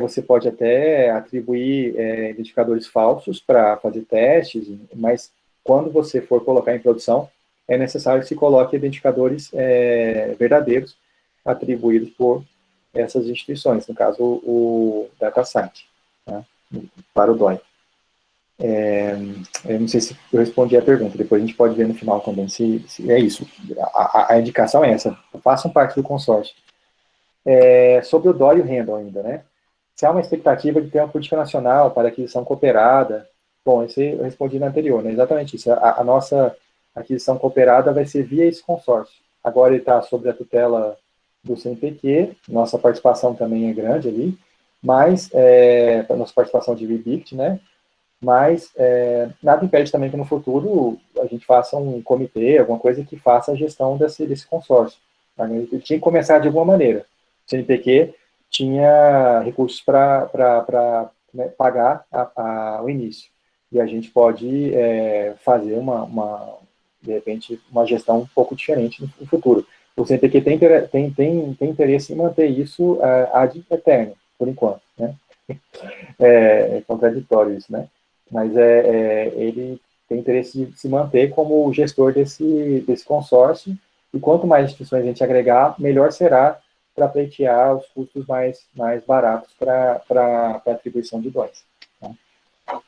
[SPEAKER 2] Você pode até atribuir identificadores falsos para fazer testes, mas quando você for colocar em produção, é necessário que se coloque identificadores verdadeiros atribuídos por essas instituições, no caso o DataCite, tá? Para o DOI. Eu não sei se eu respondi a pergunta, depois a gente pode ver no final também se é isso. A indicação é essa, façam parte do consórcio. Sobre o DOI e o Handle ainda, né? Se há uma expectativa de ter uma política nacional para aquisição cooperada, bom, esse eu respondi na anterior, né? Exatamente isso, a nossa aquisição cooperada vai ser via esse consórcio. Agora ele está sob a tutela do CNPq, nossa participação também é grande ali, mas, a nossa participação de REBICT, né? Mas nada impede também que no futuro a gente faça um comitê, alguma coisa que faça a gestão desse consórcio. Tá? Ele tinha que começar de alguma maneira. O CNPq tinha recursos para né, pagar o início. E a gente pode fazer de repente, uma gestão um pouco diferente no futuro. O CNPq tem interesse em manter isso ad eterno, por enquanto. Né? É contraditório isso, né? Mas ele tem interesse de se manter como gestor desse consórcio, e quanto mais instituições a gente agregar, melhor será para pleitear os custos mais baratos para atribuição de DOIs. Tá?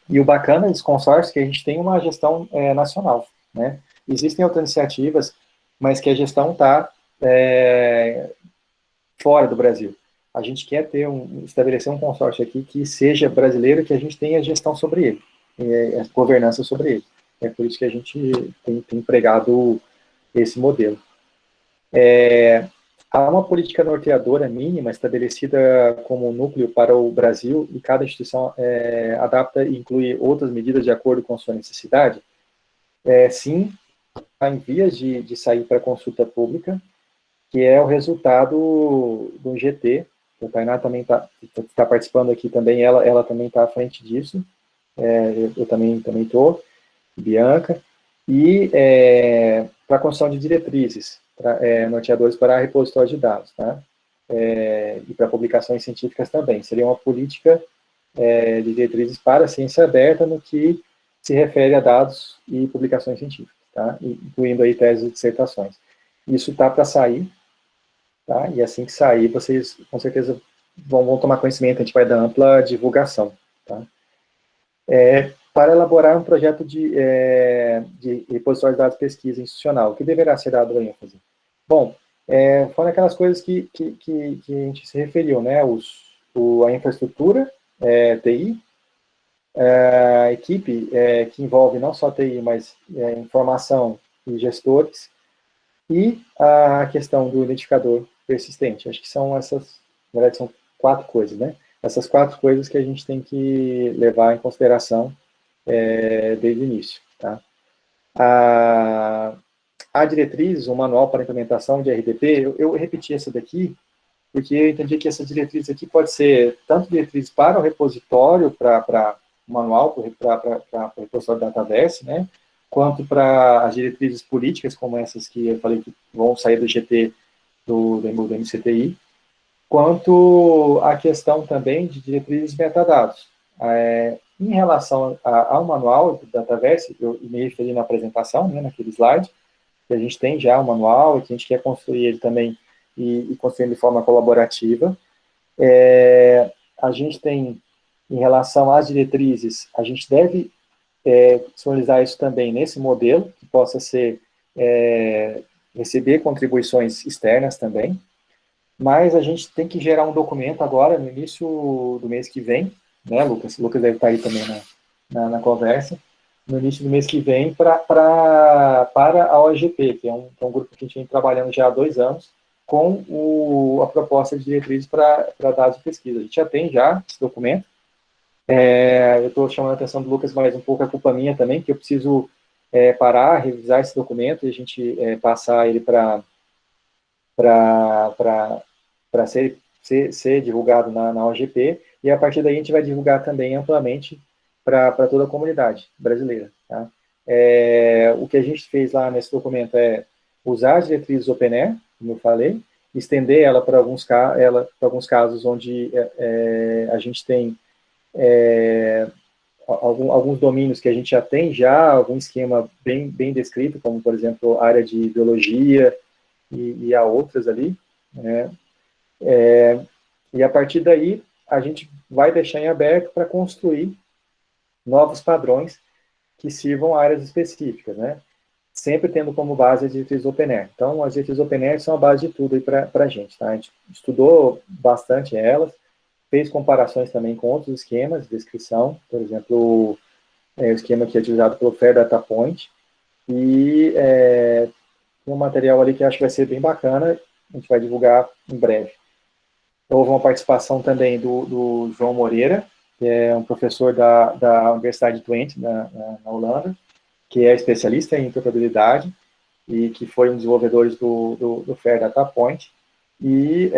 [SPEAKER 2] E o bacana desse consórcio é que a gente tem uma gestão nacional, né? Existem outras iniciativas, mas que a gestão está fora do Brasil. A gente quer estabelecer um consórcio aqui que seja brasileiro, que a gente tenha gestão sobre ele, governança sobre ele. É por isso que a gente tem empregado esse modelo. Há uma política norteadora mínima estabelecida como núcleo para o Brasil e cada instituição adapta e inclui outras medidas de acordo com sua necessidade. Sim, está em vias de sair para consulta pública, que é o resultado do GT. A Tainá também está participando aqui também, ela também está à frente disso. Eu também estou, Bianca. E para a construção de diretrizes, norteadores para repositórios de dados, tá? E para publicações científicas também. Seria uma política de diretrizes para a ciência aberta no que se refere a dados e publicações científicas, tá? Incluindo aí teses e dissertações. Isso está para sair, tá? E assim que sair, vocês com certeza vão tomar conhecimento, a gente vai dar ampla divulgação, tá? Para elaborar um projeto de repositório de dados de pesquisa institucional, o que deverá ser dado ênfase? Bom, foram aquelas coisas que a gente se referiu, né? A infraestrutura, TI, a equipe que envolve não só TI, mas informação e gestores, e a questão do identificador persistente. Acho que são essas, na verdade, são 4 coisas, né? Essas 4 coisas que a gente tem que levar em consideração desde o início, tá? A diretriz, o manual para implementação de RDP, eu repeti essa daqui, porque eu entendi que essa diretriz aqui pode ser tanto diretriz para o repositório, para o manual, para o repositório Dataverse, né? Quanto para as diretrizes políticas, como essas que eu falei que vão sair do GT do MCTI, quanto à questão também de diretrizes de metadados. Em relação ao manual do Dataverse, eu me referi na apresentação, né, naquele slide, que a gente tem já o manual e que a gente quer construir ele também e construir de forma colaborativa. A gente tem, em relação às diretrizes, a gente deve disponibilizar isso também nesse modelo, que possa ser receber contribuições externas também, mas a gente tem que gerar um documento agora, no início do mês que vem, né, Lucas? O Lucas deve estar aí também na conversa, no início do mês que vem, para a OGP, que é um grupo que a gente vem trabalhando já há 2 anos, com a proposta de diretrizes para dados de pesquisa. A gente já tem esse documento. Eu estou chamando a atenção do Lucas, mas um pouco é culpa minha também, que eu preciso parar, revisar esse documento e a gente passar ele para ser divulgado na OGP, e a partir daí a gente vai divulgar também amplamente para toda a comunidade brasileira. Tá? O que a gente fez lá nesse documento é usar as diretrizes OpenAir, como eu falei, estender ela para alguns casos onde a gente tem alguns domínios que a gente já tem algum esquema bem descrito, como, por exemplo, a área de biologia e há outras ali, né? E a partir daí, a gente vai deixar em aberto para construir novos padrões que sirvam a áreas específicas, né? Sempre tendo como base as diretrizes OpenAir. Então, as diretrizes OpenAir são a base de tudo aí para a gente, tá? A gente estudou bastante elas, fez comparações também com outros esquemas de descrição, por exemplo, o esquema que é utilizado pelo Fair Data Point, e um material ali que acho que vai ser bem bacana, a gente vai divulgar em breve. Houve uma participação também do João Moreira, que é um professor da Universidade de Twente, na Holanda, que é especialista em interoperabilidade e que foi um dos desenvolvedores do Fair Data Point. E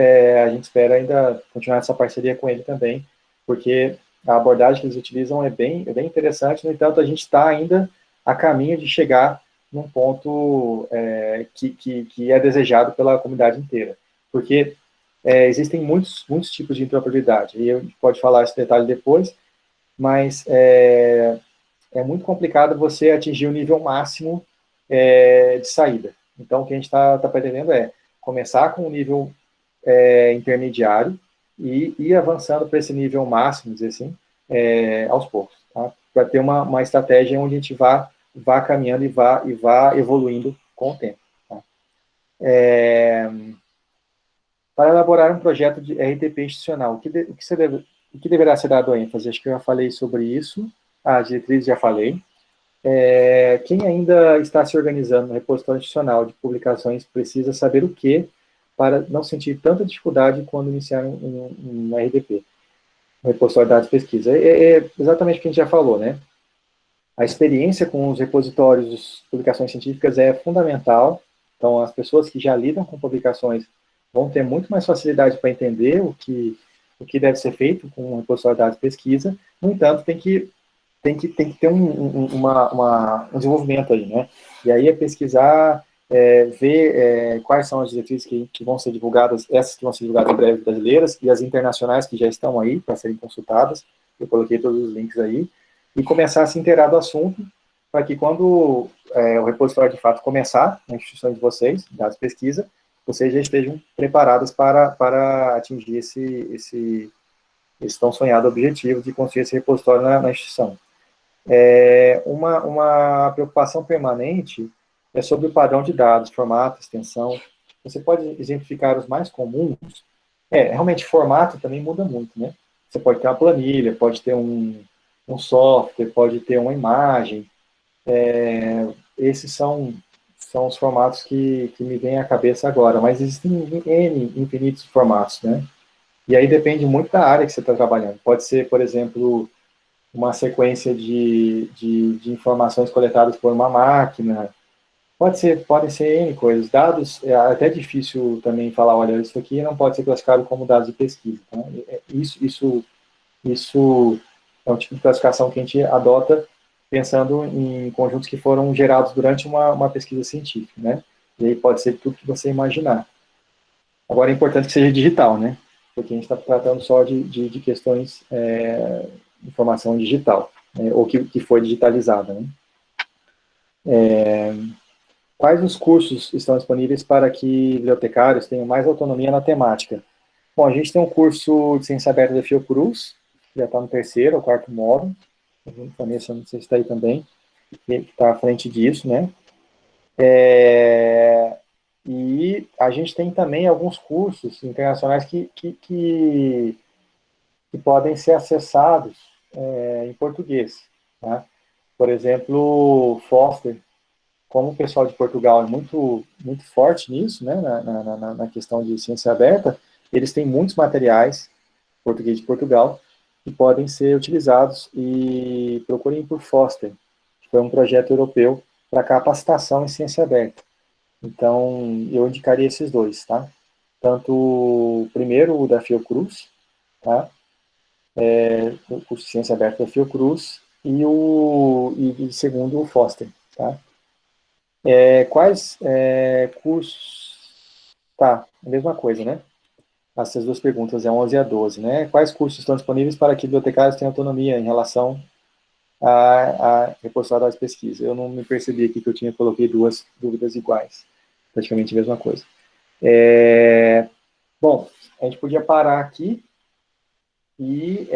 [SPEAKER 2] a gente espera ainda continuar essa parceria com ele também, porque a abordagem que eles utilizam é bem interessante. No entanto, a gente está ainda a caminho de chegar num ponto que é desejado pela comunidade inteira. Porque existem muitos tipos de interoperabilidade, e a gente pode falar esse detalhe depois, mas é muito complicado você atingir o nível máximo de saída. Então, o que a gente está pretendendo é começar com um nível intermediário e ir avançando para esse nível máximo, dizer assim, aos poucos, tá? Para ter uma estratégia onde a gente vá caminhando e vá evoluindo com o tempo. Tá? para elaborar um projeto de RTP institucional. O que deverá ser dado ênfase? Acho que eu já falei sobre isso. As diretrizes já falei. Quem ainda está se organizando no repositório institucional de publicações precisa saber o que para não sentir tanta dificuldade quando iniciar um RDP, um repositório de dados de pesquisa. É exatamente o que a gente já falou, né? A experiência com os repositórios de publicações científicas é fundamental. Então, as pessoas que já lidam com publicações vão ter muito mais facilidade para entender o que deve ser feito com um repositório de dados de pesquisa. No entanto, tem que ter um desenvolvimento aí, né? E aí é pesquisar, ver quais são as diretrizes que vão ser divulgadas, essas que vão ser divulgadas em breve brasileiras, e as internacionais que já estão aí para serem consultadas. Eu coloquei todos os links aí. E começar a se inteirar do assunto, para que quando o repositório de fato começar, na instituição de vocês, dados de pesquisa, vocês já estejam preparados para atingir esse tão sonhado objetivo de construir esse repositório na instituição. Uma preocupação permanente é sobre o padrão de dados, formato, extensão. Você pode exemplificar os mais comuns. Realmente, formato também muda muito, né? Você pode ter uma planilha, pode ter um software, pode ter uma imagem. Esses são os formatos que me vêm à cabeça agora, mas existem N infinitos formatos, né? E aí depende muito da área que você está trabalhando. Pode ser, por exemplo, uma sequência de informações coletadas por uma máquina. Podem ser N coisas. Dados, é até difícil também falar, olha, isso aqui não pode ser classificado como dados de pesquisa. Tá? Isso é um tipo de classificação que a gente adota pensando em conjuntos que foram gerados durante uma pesquisa científica, né? E aí pode ser tudo que você imaginar. Agora é importante que seja digital, né? Porque a gente está tratando só de questões de informação digital, né? Ou que foi digitalizada, né? Quais os cursos estão disponíveis para que bibliotecários tenham mais autonomia na temática? Bom, a gente tem um curso de ciência aberta da Fiocruz, que já está no terceiro ou quarto módulo. Vanessa, não sei se está aí também, que está à frente disso, né? E a gente tem também alguns cursos internacionais que podem ser acessados em português. Tá? Por exemplo, Foster, como o pessoal de Portugal é muito forte nisso, né, na questão de ciência aberta, eles têm muitos materiais português de Portugal que podem ser utilizados, e procurem por Foster, que foi um projeto europeu para capacitação em ciência aberta. Então, eu indicaria esses dois, tá? Tanto o primeiro, o da Fiocruz, tá? O curso de ciência aberta da Fiocruz, e segundo, o Foster, tá? Quais cursos... Tá, a mesma coisa, né? Essas duas perguntas, 11 e a 12, né? Quais cursos estão disponíveis para que bibliotecários tenham autonomia em relação a repositório de pesquisa? Eu não me percebi aqui que eu coloquei duas dúvidas iguais. Praticamente a mesma coisa. Bom, a gente podia parar aqui e,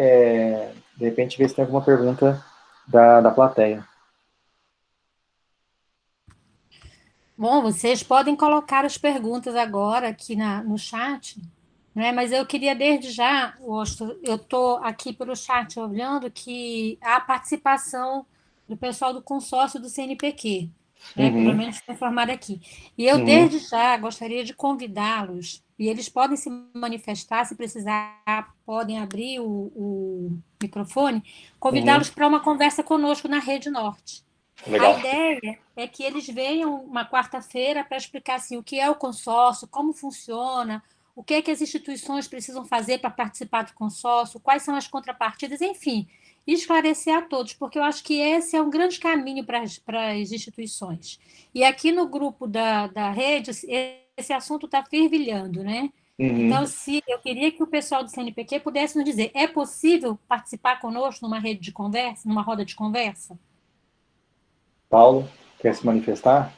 [SPEAKER 2] de repente, ver se tem alguma pergunta da plateia.
[SPEAKER 1] Bom, vocês podem colocar as perguntas agora aqui no chat, né? Mas eu queria desde já, eu estou aqui pelo chat olhando que há participação do pessoal do consórcio do CNPq, né? Pelo
[SPEAKER 2] Uhum,
[SPEAKER 1] menos foi informado aqui. E eu
[SPEAKER 2] uhum,
[SPEAKER 1] desde já gostaria de convidá-los, e eles podem se manifestar, se precisar, podem abrir o microfone,
[SPEAKER 2] uhum.
[SPEAKER 1] convidá-los para uma conversa conosco na Rede Norte. A
[SPEAKER 2] Legal.
[SPEAKER 1] ideia é que eles venham uma quarta-feira para explicar assim, o que é o consórcio, como funciona, o que é que as instituições precisam fazer para participar do consórcio, quais são as contrapartidas, enfim, esclarecer a todos, porque eu acho que esse é um grande caminho para as instituições. E aqui no grupo da rede, esse assunto está fervilhando, né?
[SPEAKER 2] Uhum.
[SPEAKER 1] Então, se eu queria que o pessoal do CNPq pudesse nos dizer, é possível participar conosco numa rede de conversa, numa roda de conversa?
[SPEAKER 2] Paulo, quer se manifestar?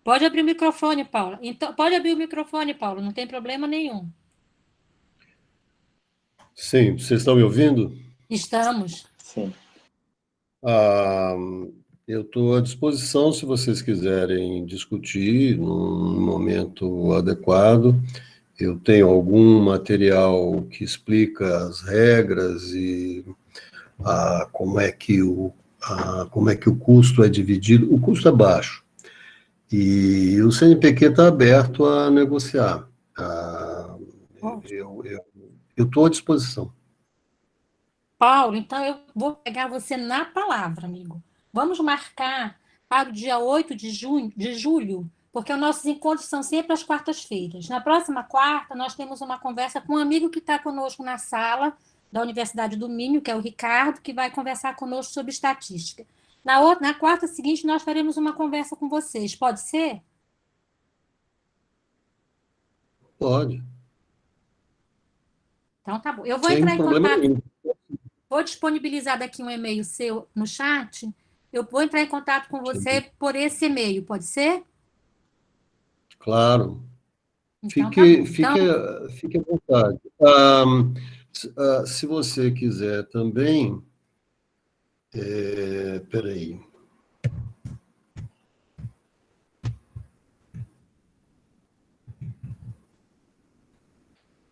[SPEAKER 1] Pode abrir o microfone, Paula. Então, pode abrir o microfone, Paulo, não tem problema nenhum.
[SPEAKER 3] Sim, vocês estão me ouvindo?
[SPEAKER 1] Estamos.
[SPEAKER 2] Sim.
[SPEAKER 3] Ah, eu estou à disposição se vocês quiserem discutir num momento adequado. eu tenho algum material que explica as regras e como é que o custo é dividido. O custo é baixo. E o CNPq está aberto a negociar. Eu estou à disposição.
[SPEAKER 1] Paulo, então eu vou pegar você na palavra, amigo. Vamos marcar para o dia 8 de julho, porque os nossos encontros são sempre às quartas-feiras. Na próxima quarta, nós temos uma conversa com um amigo que está conosco na sala da Universidade do Minho, que é o Ricardo, que vai conversar conosco sobre estatística. Na quarta seguinte, nós faremos uma conversa com vocês. Pode ser?
[SPEAKER 3] Pode,
[SPEAKER 1] Então, tá bom. Eu vou
[SPEAKER 3] sem
[SPEAKER 1] entrar em
[SPEAKER 3] problema
[SPEAKER 1] contato.
[SPEAKER 3] nenhum.
[SPEAKER 1] Vou disponibilizar daqui um e-mail seu no chat. Eu vou entrar em contato com você
[SPEAKER 3] Sim,
[SPEAKER 1] por esse e-mail, pode ser?
[SPEAKER 3] claro.
[SPEAKER 1] Então, tá
[SPEAKER 3] Fique,
[SPEAKER 1] bom. Então,
[SPEAKER 3] fique, fique à vontade. Se você quiser também, peraí.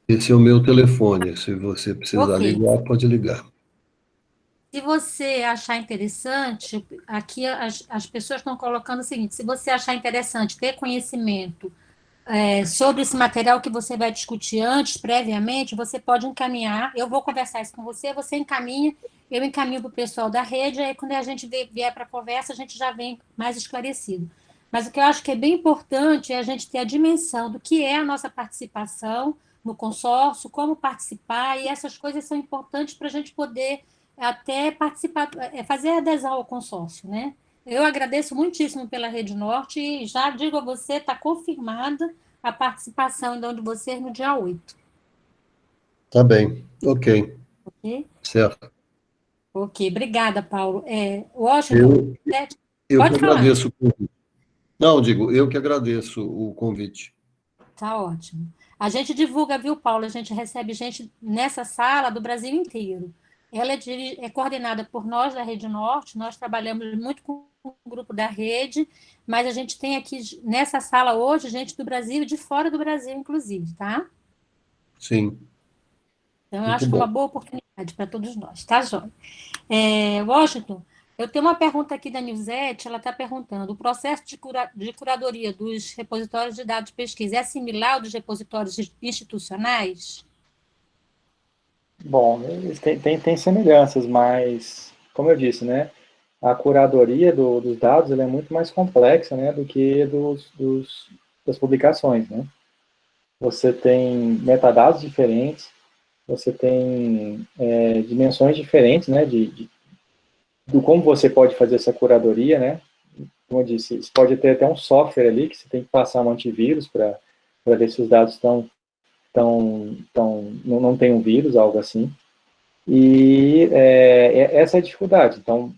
[SPEAKER 3] Esse é o meu telefone. Se você precisar
[SPEAKER 1] ok.
[SPEAKER 3] ligar, pode ligar.
[SPEAKER 1] Se você achar interessante, aqui as pessoas estão colocando o seguinte: se você achar interessante ter conhecimento sobre esse material que você vai discutir antes, previamente, você pode encaminhar. Eu vou conversar isso com você, você encaminha, eu encaminho para o pessoal da rede, aí quando a gente vier para a conversa, a gente já vem mais esclarecido. Mas o que eu acho que é bem importante é a gente ter a dimensão do que é a nossa participação no consórcio, como participar, e essas coisas são importantes para a gente poder até participar, fazer adesão ao consórcio, né? Eu agradeço muitíssimo pela Rede Norte e já digo a você, está confirmada a participação então, de vocês no dia 8.
[SPEAKER 3] Tá bem, ok,
[SPEAKER 1] Ok?
[SPEAKER 3] certo.
[SPEAKER 1] Ok, obrigada, Paulo. Washington,
[SPEAKER 3] Eu, eu que
[SPEAKER 1] pode falar.
[SPEAKER 3] agradeço o convite. Não, digo, eu que agradeço o convite.
[SPEAKER 1] Tá ótimo. A gente divulga, viu, Paulo? A gente recebe gente nessa sala do Brasil inteiro. Ela é coordenada por nós da Rede Norte, nós trabalhamos muito com o grupo da rede, mas a gente tem aqui nessa sala hoje gente do Brasil e de fora do Brasil, inclusive, tá?
[SPEAKER 3] Sim,
[SPEAKER 1] Então, eu
[SPEAKER 3] muito
[SPEAKER 1] acho que é uma
[SPEAKER 3] bom.
[SPEAKER 1] boa oportunidade para todos nós, tá, João? Washington, eu tenho uma pergunta aqui da Nilzete, ela está perguntando, o processo de curadoria dos repositórios de dados de pesquisa é similar ao dos repositórios institucionais?
[SPEAKER 2] Bom, eles têm semelhanças, mas, como eu disse, né, a curadoria dos dados ela é muito mais complexa, né, do que das publicações, né? Você tem metadados diferentes, você tem dimensões diferentes, né, do como você pode fazer essa curadoria, né? Como eu disse, você pode ter até um software ali que você tem que passar um antivírus para ver se os dados não tem um vírus, algo assim. E essa é a dificuldade. Então,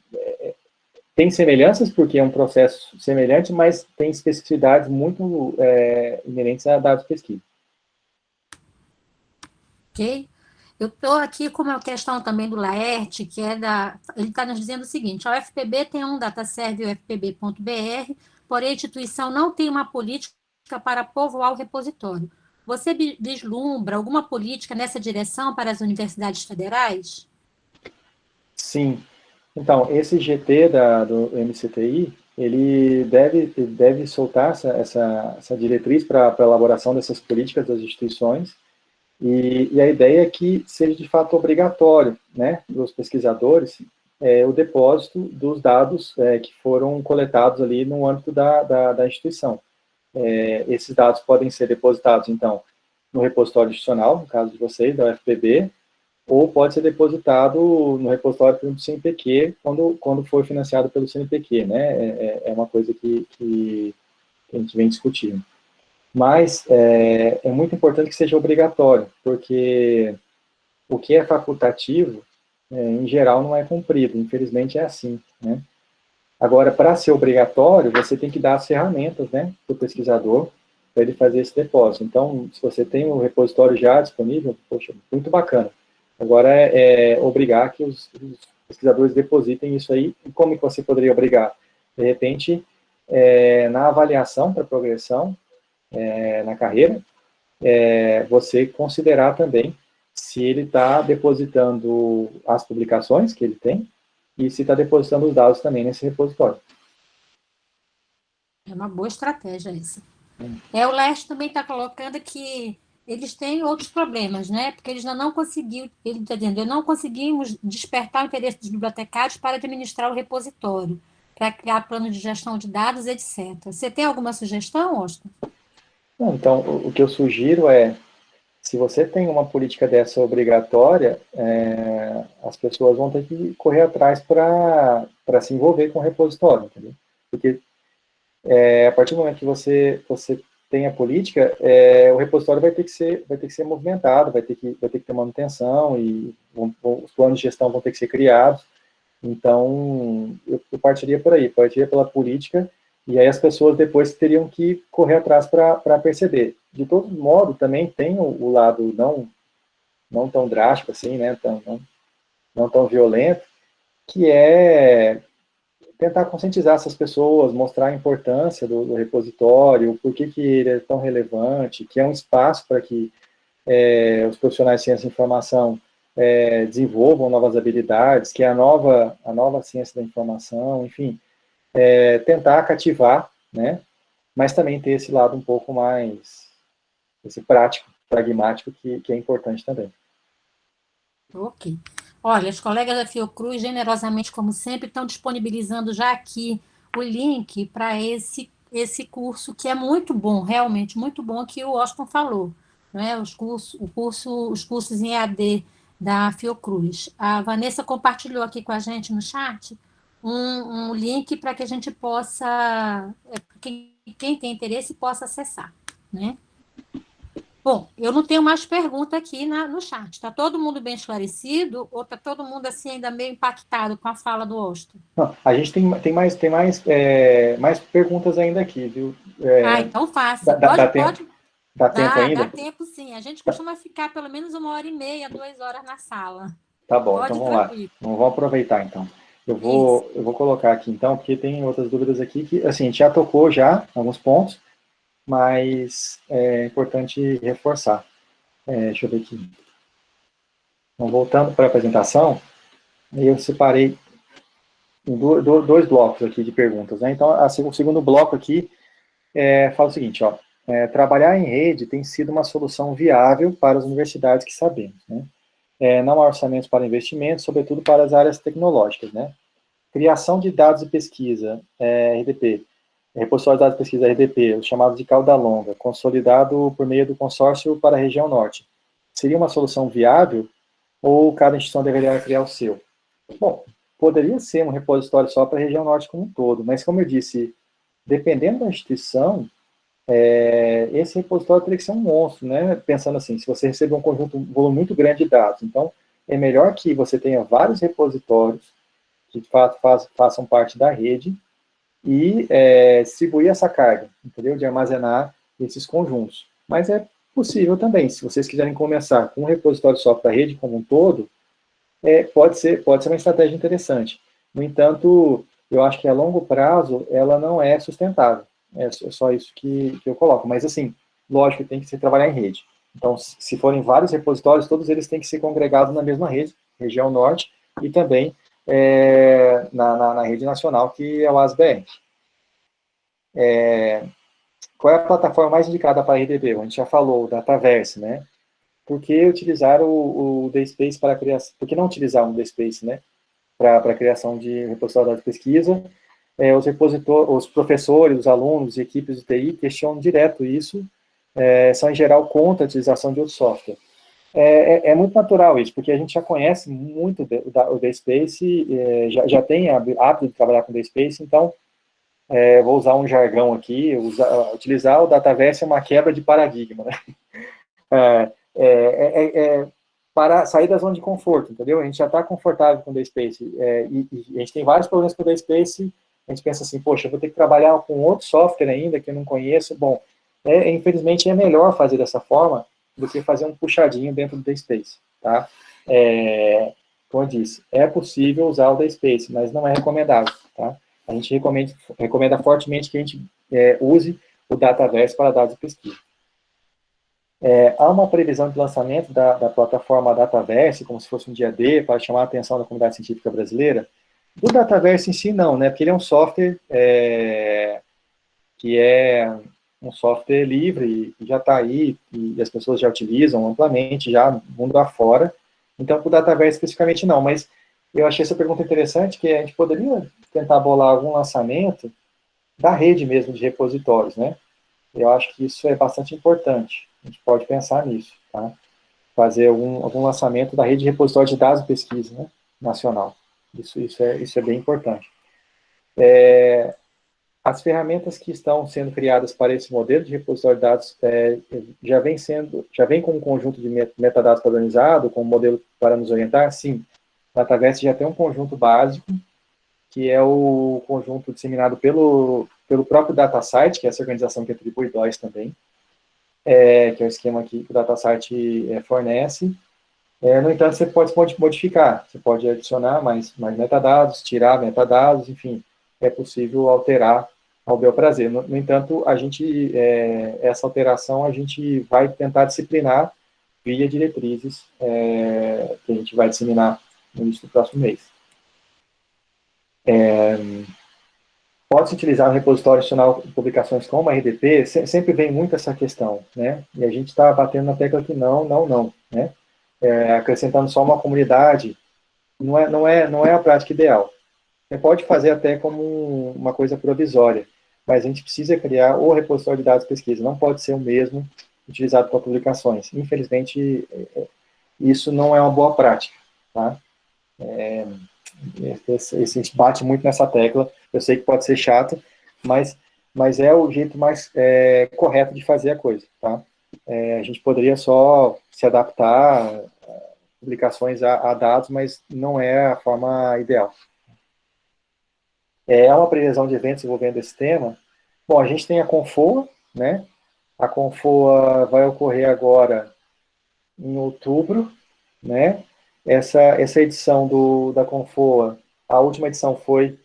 [SPEAKER 2] tem semelhanças porque é um processo semelhante, mas tem especificidades muito inerentes a dados de pesquisa.
[SPEAKER 1] Ok? Eu estou aqui com uma questão também do Laerte, que é ele está nos dizendo o seguinte, a UFPB tem um dataserve ufpb.br, porém a instituição não tem uma política para povoar o repositório. Você vislumbra alguma política nessa direção para as universidades federais?
[SPEAKER 2] Sim. Então, esse GT do MCTI, ele deve soltar essa diretriz para a elaboração dessas políticas das instituições, e a ideia é que seja de fato obrigatório, né, dos pesquisadores, o depósito dos dados que foram coletados ali no âmbito da instituição. Esses dados podem ser depositados, então, no repositório institucional, no caso de vocês, da UFPB, ou pode ser depositado no repositório, por exemplo, do CNPq, quando for financiado pelo CNPq, né? É uma coisa que a gente vem discutindo. Mas é muito importante que seja obrigatório, porque o que é facultativo, em geral, não é cumprido. Infelizmente é assim, né? Agora, para ser obrigatório, você tem que dar as ferramentas, né, para o pesquisador, para ele fazer esse depósito. Então, se você tem o repositório já disponível, poxa, muito bacana. Agora obrigar que os pesquisadores depositem isso aí. E como que você poderia obrigar? De repente, na avaliação para progressão na carreira, você considerar também se ele está depositando as publicações que ele tem e se está depositando os dados também nesse repositório.
[SPEAKER 1] É uma boa estratégia isso. O Leste também está colocando que eles têm outros problemas, né? Porque eles ainda não conseguiram, ele está dizendo, não conseguimos despertar o interesse dos bibliotecários para administrar o repositório, para criar plano de gestão de dados, etc. Você tem alguma sugestão, Austin?
[SPEAKER 2] Então, o que eu sugiro é, se você tem uma política dessa obrigatória, as pessoas vão ter que correr atrás para se envolver com o repositório, entendeu? Porque a partir do momento que você tem a política, o repositório vai ter que ser movimentado, vai ter que ter manutenção e os planos de gestão vão ter que ser criados. Então, eu partiria por aí, partiria pela política, e aí as pessoas depois teriam que correr atrás para perceber. De todo modo, também tem o lado não tão drástico assim, né, não tão violento, que é tentar conscientizar essas pessoas, mostrar a importância do repositório, por que ele é tão relevante, que é um espaço para que os profissionais de ciência da informação desenvolvam novas habilidades, que é a nova ciência da informação, enfim, tentar cativar, né, mas também ter esse lado um pouco mais, esse prático, pragmático, que é importante também.
[SPEAKER 1] Ok. Olha, os colegas da Fiocruz, generosamente, como sempre, estão disponibilizando já aqui o link para esse curso, que é muito bom, realmente muito bom, que o Austin falou, né? Os cursos em EAD da Fiocruz. A Vanessa compartilhou aqui com a gente no chat um link para que a gente possa, quem tem interesse, possa acessar, né? Bom, eu não tenho mais pergunta aqui no chat. Está todo mundo bem esclarecido ou está todo mundo assim ainda meio impactado com a fala do Austin?
[SPEAKER 2] Não, a gente tem mais perguntas ainda aqui, viu?
[SPEAKER 1] Então faça.
[SPEAKER 2] Dá
[SPEAKER 1] Pode.
[SPEAKER 2] tempo ainda?
[SPEAKER 1] Dá tempo sim. A gente costuma ficar pelo menos 1h30, 2 horas na sala.
[SPEAKER 2] Tá bom,
[SPEAKER 1] Pode
[SPEAKER 2] então
[SPEAKER 1] ir
[SPEAKER 2] vamos lá.
[SPEAKER 1] tranquilo.
[SPEAKER 2] Vamos aproveitar, então. Eu vou colocar aqui, então, porque tem outras dúvidas aqui que, assim, a gente já tocou alguns pontos, mas é importante reforçar. Deixa eu ver aqui. Então, voltando para a apresentação, eu separei em dois blocos aqui de perguntas, né? Então, o segundo bloco aqui fala o seguinte, ó, trabalhar em rede tem sido uma solução viável para as universidades que sabemos, né? Não há orçamentos para investimentos, sobretudo para as áreas tecnológicas, né? Criação de dados de pesquisa, RDP, repositório de dados de pesquisa, RDP, o chamado de cauda longa, consolidado por meio do consórcio para a região norte. Seria uma solução viável ou cada instituição deveria criar o seu? Bom, poderia ser um repositório só para a região norte como um todo, mas como eu disse, dependendo da instituição, esse repositório teria que ser um monstro, né? Pensando assim, se você receber um volume muito grande de dados, então é melhor que você tenha vários repositórios que de fato façam parte da rede e distribuir essa carga, entendeu? De armazenar esses conjuntos. Mas é possível também, se vocês quiserem começar com um repositório só para a rede como um todo, pode ser uma estratégia interessante. No entanto, eu acho que a longo prazo ela não é sustentável. É só isso que eu coloco. Mas, assim, lógico que tem que se trabalhar em rede. Então, se forem vários repositórios, todos eles têm que ser congregados na mesma rede, região norte, e também na rede nacional, que é o ASBR. Qual é a plataforma mais indicada para RDB? A gente já falou, o Dataverse, né? Por que utilizar o DSpace para a criação? Por que não utilizar um DSpace, né? Para a criação de repositório de pesquisa? Os professores, os alunos e equipes de TI questionam direto isso, são em geral contra a utilização de outro software. É muito natural isso, porque a gente já conhece muito o DSpace, já tem hábito de trabalhar com o DSpace, então vou usar um jargão aqui, utilizar o Dataverse é uma quebra de paradigma, né? Para sair da zona de conforto, entendeu? A gente já está confortável com o DSpace, e a gente tem vários problemas com o DSpace, a gente pensa assim, poxa, eu vou ter que trabalhar com outro software ainda que eu não conheço. Bom, infelizmente é melhor fazer dessa forma do que fazer um puxadinho dentro do DSpace, tá? Como eu disse, é possível usar o DSpace, mas não é recomendável, tá? A gente recomenda fortemente que a gente use o Dataverse para dados de pesquisa. Há uma previsão de lançamento da plataforma Dataverse, como se fosse um dia D, para chamar a atenção da comunidade científica brasileira. Do Dataverse em si, não, né? Porque ele é um software que é um software livre, e já está aí, e as pessoas já utilizam amplamente, já mundo afora. Então, para o Dataverse especificamente, não. Mas eu achei essa pergunta interessante, que a gente poderia tentar bolar algum lançamento da rede mesmo de repositórios, né? Eu acho que isso é bastante importante. A gente pode pensar nisso, tá? Fazer algum lançamento da rede de repositórios de dados de pesquisa, né, nacional. Isso é bem importante. As ferramentas que estão sendo criadas para esse modelo de repositório de dados já vem com um conjunto de metadados padronizado, com um modelo para nos orientar? Sim. O Dataverse já tem um conjunto básico, que é o conjunto disseminado pelo próprio DataSite, que é essa organização que atribui DOIs também, que é o esquema que o DataSite fornece. No entanto, você pode modificar, você pode adicionar mais metadados, tirar metadados, enfim, é possível alterar ao bel prazer. No entanto, essa alteração a gente vai tentar disciplinar via diretrizes que a gente vai disseminar no início do próximo mês. Pode-se utilizar um repositório adicional de publicações como a RDP? Sempre vem muito essa questão, né? E a gente está batendo na tecla que não, né? Acrescentando só uma comunidade, não é a prática ideal. Você pode fazer até como uma coisa provisória, mas a gente precisa criar o repositório de dados de pesquisa, não pode ser o mesmo utilizado para publicações. Infelizmente, isso não é uma boa prática, tá? A gente bate muito nessa tecla, eu sei que pode ser chato, mas é o jeito mais correto de fazer a coisa, tá? A gente poderia só se adaptar publicações a dados, mas não é a forma ideal. É uma previsão de eventos envolvendo esse tema. Bom, a gente tem a Confoa, né? A Confoa vai ocorrer agora em outubro, né? Essa edição da Confoa, a última edição foi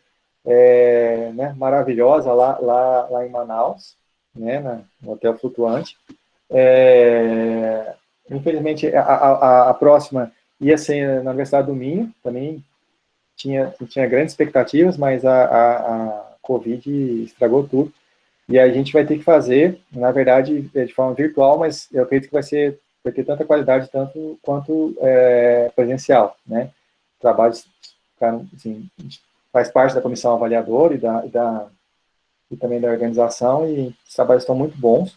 [SPEAKER 2] né, maravilhosa lá em Manaus, né, no Hotel Flutuante. Infelizmente, a próxima ia ser na Universidade do Minho, também tinha grandes expectativas, mas a Covid estragou tudo. E a gente vai ter que fazer, na verdade, de forma virtual, mas eu acredito que vai ter tanta qualidade tanto quanto presencial, né? Trabalhos, assim, faz parte da comissão avaliadora e também da organização, e os trabalhos estão muito bons,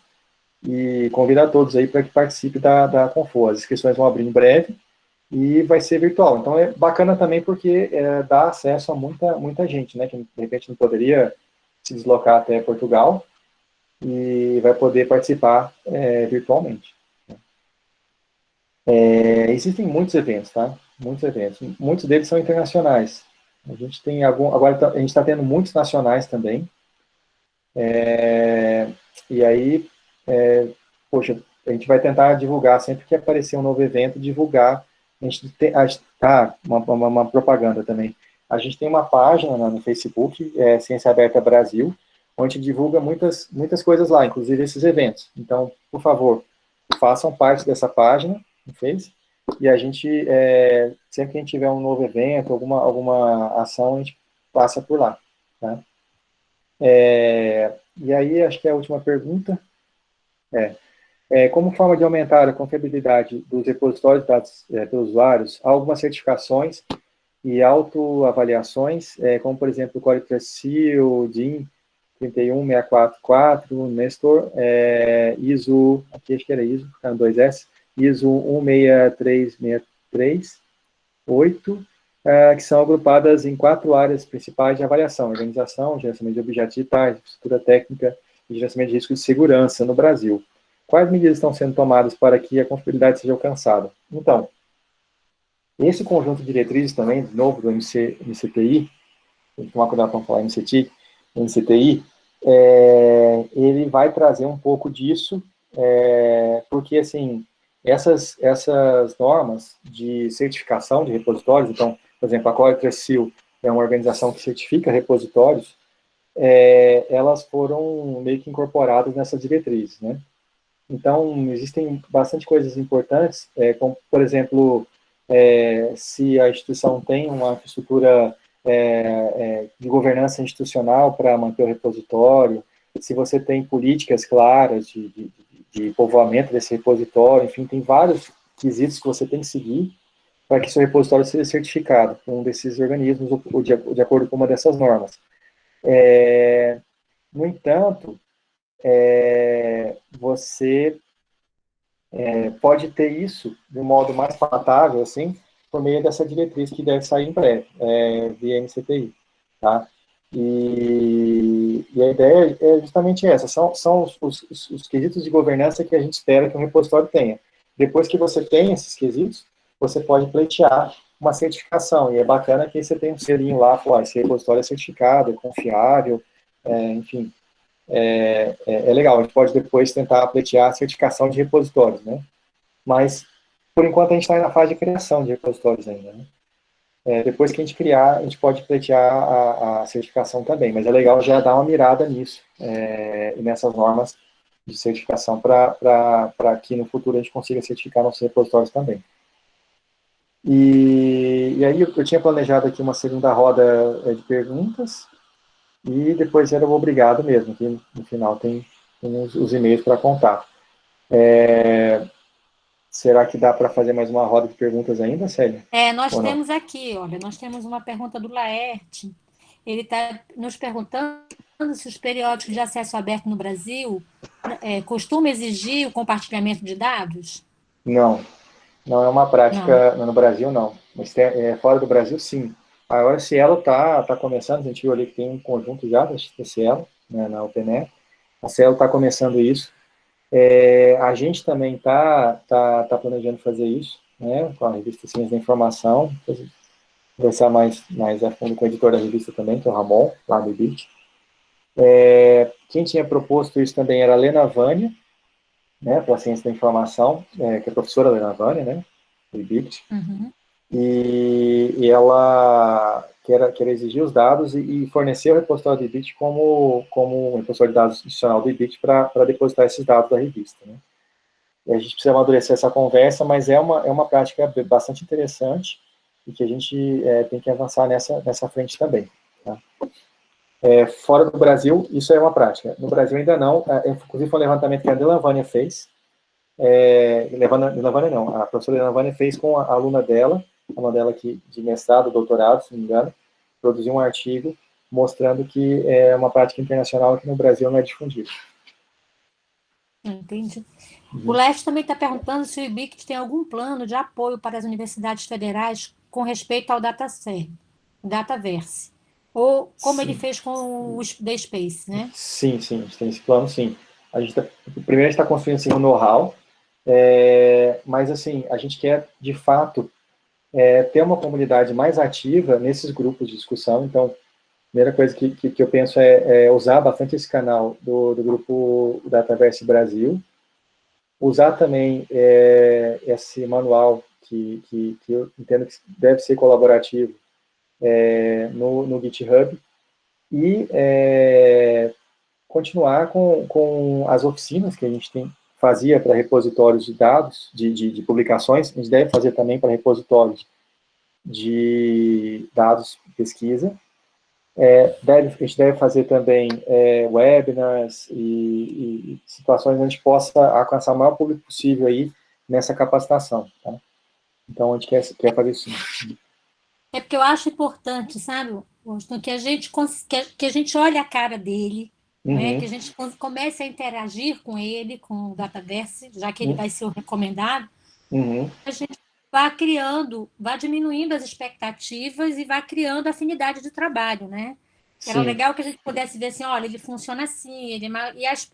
[SPEAKER 2] e convido a todos aí para que participe da Confoa. As inscrições vão abrir em breve, e vai ser virtual. Então é bacana também porque dá acesso a muita gente, né, que de repente não poderia se deslocar até Portugal, e vai poder participar virtualmente. Existem muitos eventos, tá? Muitos eventos. Muitos deles são internacionais. A gente tem agora a gente está tendo muitos nacionais também. E aí, poxa, a gente vai tentar divulgar, sempre que aparecer um novo evento, divulgar. A gente tem uma propaganda também. A gente tem uma página no Facebook, Ciência Aberta Brasil, onde divulga muitas coisas lá, inclusive esses eventos. Então, por favor, façam parte dessa página no Face, e a gente, sempre que a gente tiver um novo evento, alguma ação, a gente passa por lá. Tá? E aí, acho que é a última pergunta. Como forma de aumentar a confiabilidade dos repositórios de dados pelos usuários, há algumas certificações e autoavaliações, como, por exemplo, o Core Seal, DIN 31644, Nestor, ISO, aqui acho que era ISO, 2S, ISO 16363-8, que são agrupadas em 4 áreas principais de avaliação: organização, gerenciamento de objetos digitais, infraestrutura técnica e gerenciamento de riscos de segurança no Brasil. Quais medidas estão sendo tomadas para que a confiabilidade seja alcançada? Então, esse conjunto de diretrizes também, de novo, do MCTI, tem que tomar cuidado para não falar MCTI, ele vai trazer um pouco disso, porque, assim, essas normas de certificação de repositórios, então, por exemplo, a Core Seal é uma organização que certifica repositórios, elas foram meio que incorporadas nessas diretrizes, né? Então, existem bastante coisas importantes, como, por exemplo, se a instituição tem uma infraestrutura de governança institucional para manter o repositório, se você tem políticas claras de povoamento desse repositório, enfim, tem vários quesitos que você tem que seguir para que seu repositório seja certificado por um desses organismos, ou de acordo com uma dessas normas. No entanto, você pode ter isso de um modo mais palatável, assim, por meio dessa diretriz que deve sair em breve, via NCTI, tá? E a ideia é justamente essa, são os quesitos de governança que a gente espera que um repositório tenha. Depois que você tem esses quesitos, você pode pleitear uma certificação, e é bacana que você tem um selinho lá, pô, esse repositório é certificado, é confiável, enfim, é legal, a gente pode depois tentar pleitear a certificação de repositórios, né? Mas, por enquanto, a gente está na fase de criação de repositórios ainda, né? Depois que a gente criar, a gente pode pleitear a certificação também, mas é legal já dar uma mirada nisso, e nessas normas de certificação, para que no futuro a gente consiga certificar nossos repositórios também. E aí eu tinha planejado aqui uma segunda roda de perguntas, e depois era o obrigado mesmo, que no final tem os e-mails para contar. Será que dá para fazer mais uma roda de perguntas ainda, Célia?
[SPEAKER 1] Nós
[SPEAKER 2] Ou não?
[SPEAKER 1] temos aqui, olha, nós temos uma pergunta do Laerte. Ele está nos perguntando se os periódicos de acesso aberto no Brasil costumam exigir o compartilhamento de dados?
[SPEAKER 2] Não, não é uma
[SPEAKER 1] Não.
[SPEAKER 2] prática no Brasil, não. Mas fora do Brasil, sim. Agora, a Cielo está começando, a gente viu ali que tem um conjunto já da Cielo, né, na UPNE. A Cielo está começando isso. A gente também tá planejando fazer isso, né, com a revista Ciência da Informação, conversar mais a fundo com o editor da revista também, que é o Ramon, lá do IBIT. Quem tinha proposto isso também era a Lena Vânia, né, para a Ciência da Informação, que é a professora Lena Vânia, né, do IBIT.
[SPEAKER 1] Uhum.
[SPEAKER 2] E ela quer exigir os dados e fornecer o repositório do IBIT como um repositório de dados institucional do IBIT para depositar esses dados da revista, né. E a gente precisa amadurecer essa conversa, mas é uma prática bastante interessante e que a gente tem que avançar nessa frente também. Tá? Fora do Brasil, isso é uma prática. No Brasil ainda não, inclusive foi um levantamento que a Delavânia fez, Delavânia não, a professora Delavânia fez com a aluna dela de mestrado, doutorado, se não me engano, produziu um artigo mostrando que é uma prática internacional que no Brasil não é difundida.
[SPEAKER 1] Entendi. O Leste também está perguntando se o IBICT tem algum plano de apoio para as universidades federais com respeito ao Dataverse, ou como ele fez com o The Space, né?
[SPEAKER 2] Sim, a gente tem esse plano, sim. Primeiro a gente está construindo assim, um know-how, mas assim, a gente quer, de fato, ter uma comunidade mais ativa nesses grupos de discussão. Então, a primeira coisa que eu penso é usar bastante esse canal do grupo Dataverse Brasil, usar também esse manual que eu entendo que deve ser colaborativo no GitHub, e continuar com as oficinas que a gente fazia para repositórios de dados, de publicações, a gente deve fazer também para repositórios de dados de pesquisa. A gente deve fazer também webinars e situações onde a gente possa alcançar o maior público possível aí nessa capacitação. Tá? Então, a gente quer fazer isso.
[SPEAKER 1] É porque eu acho importante, sabe, Washington, que a gente olhe a cara dele, né, que a gente comece a interagir com ele, com o Dataverse, já que ele vai ser o recomendado, a gente vá diminuindo as expectativas e vá criando afinidade de trabalho, né? Era legal que a gente pudesse ver assim, olha, ele funciona assim,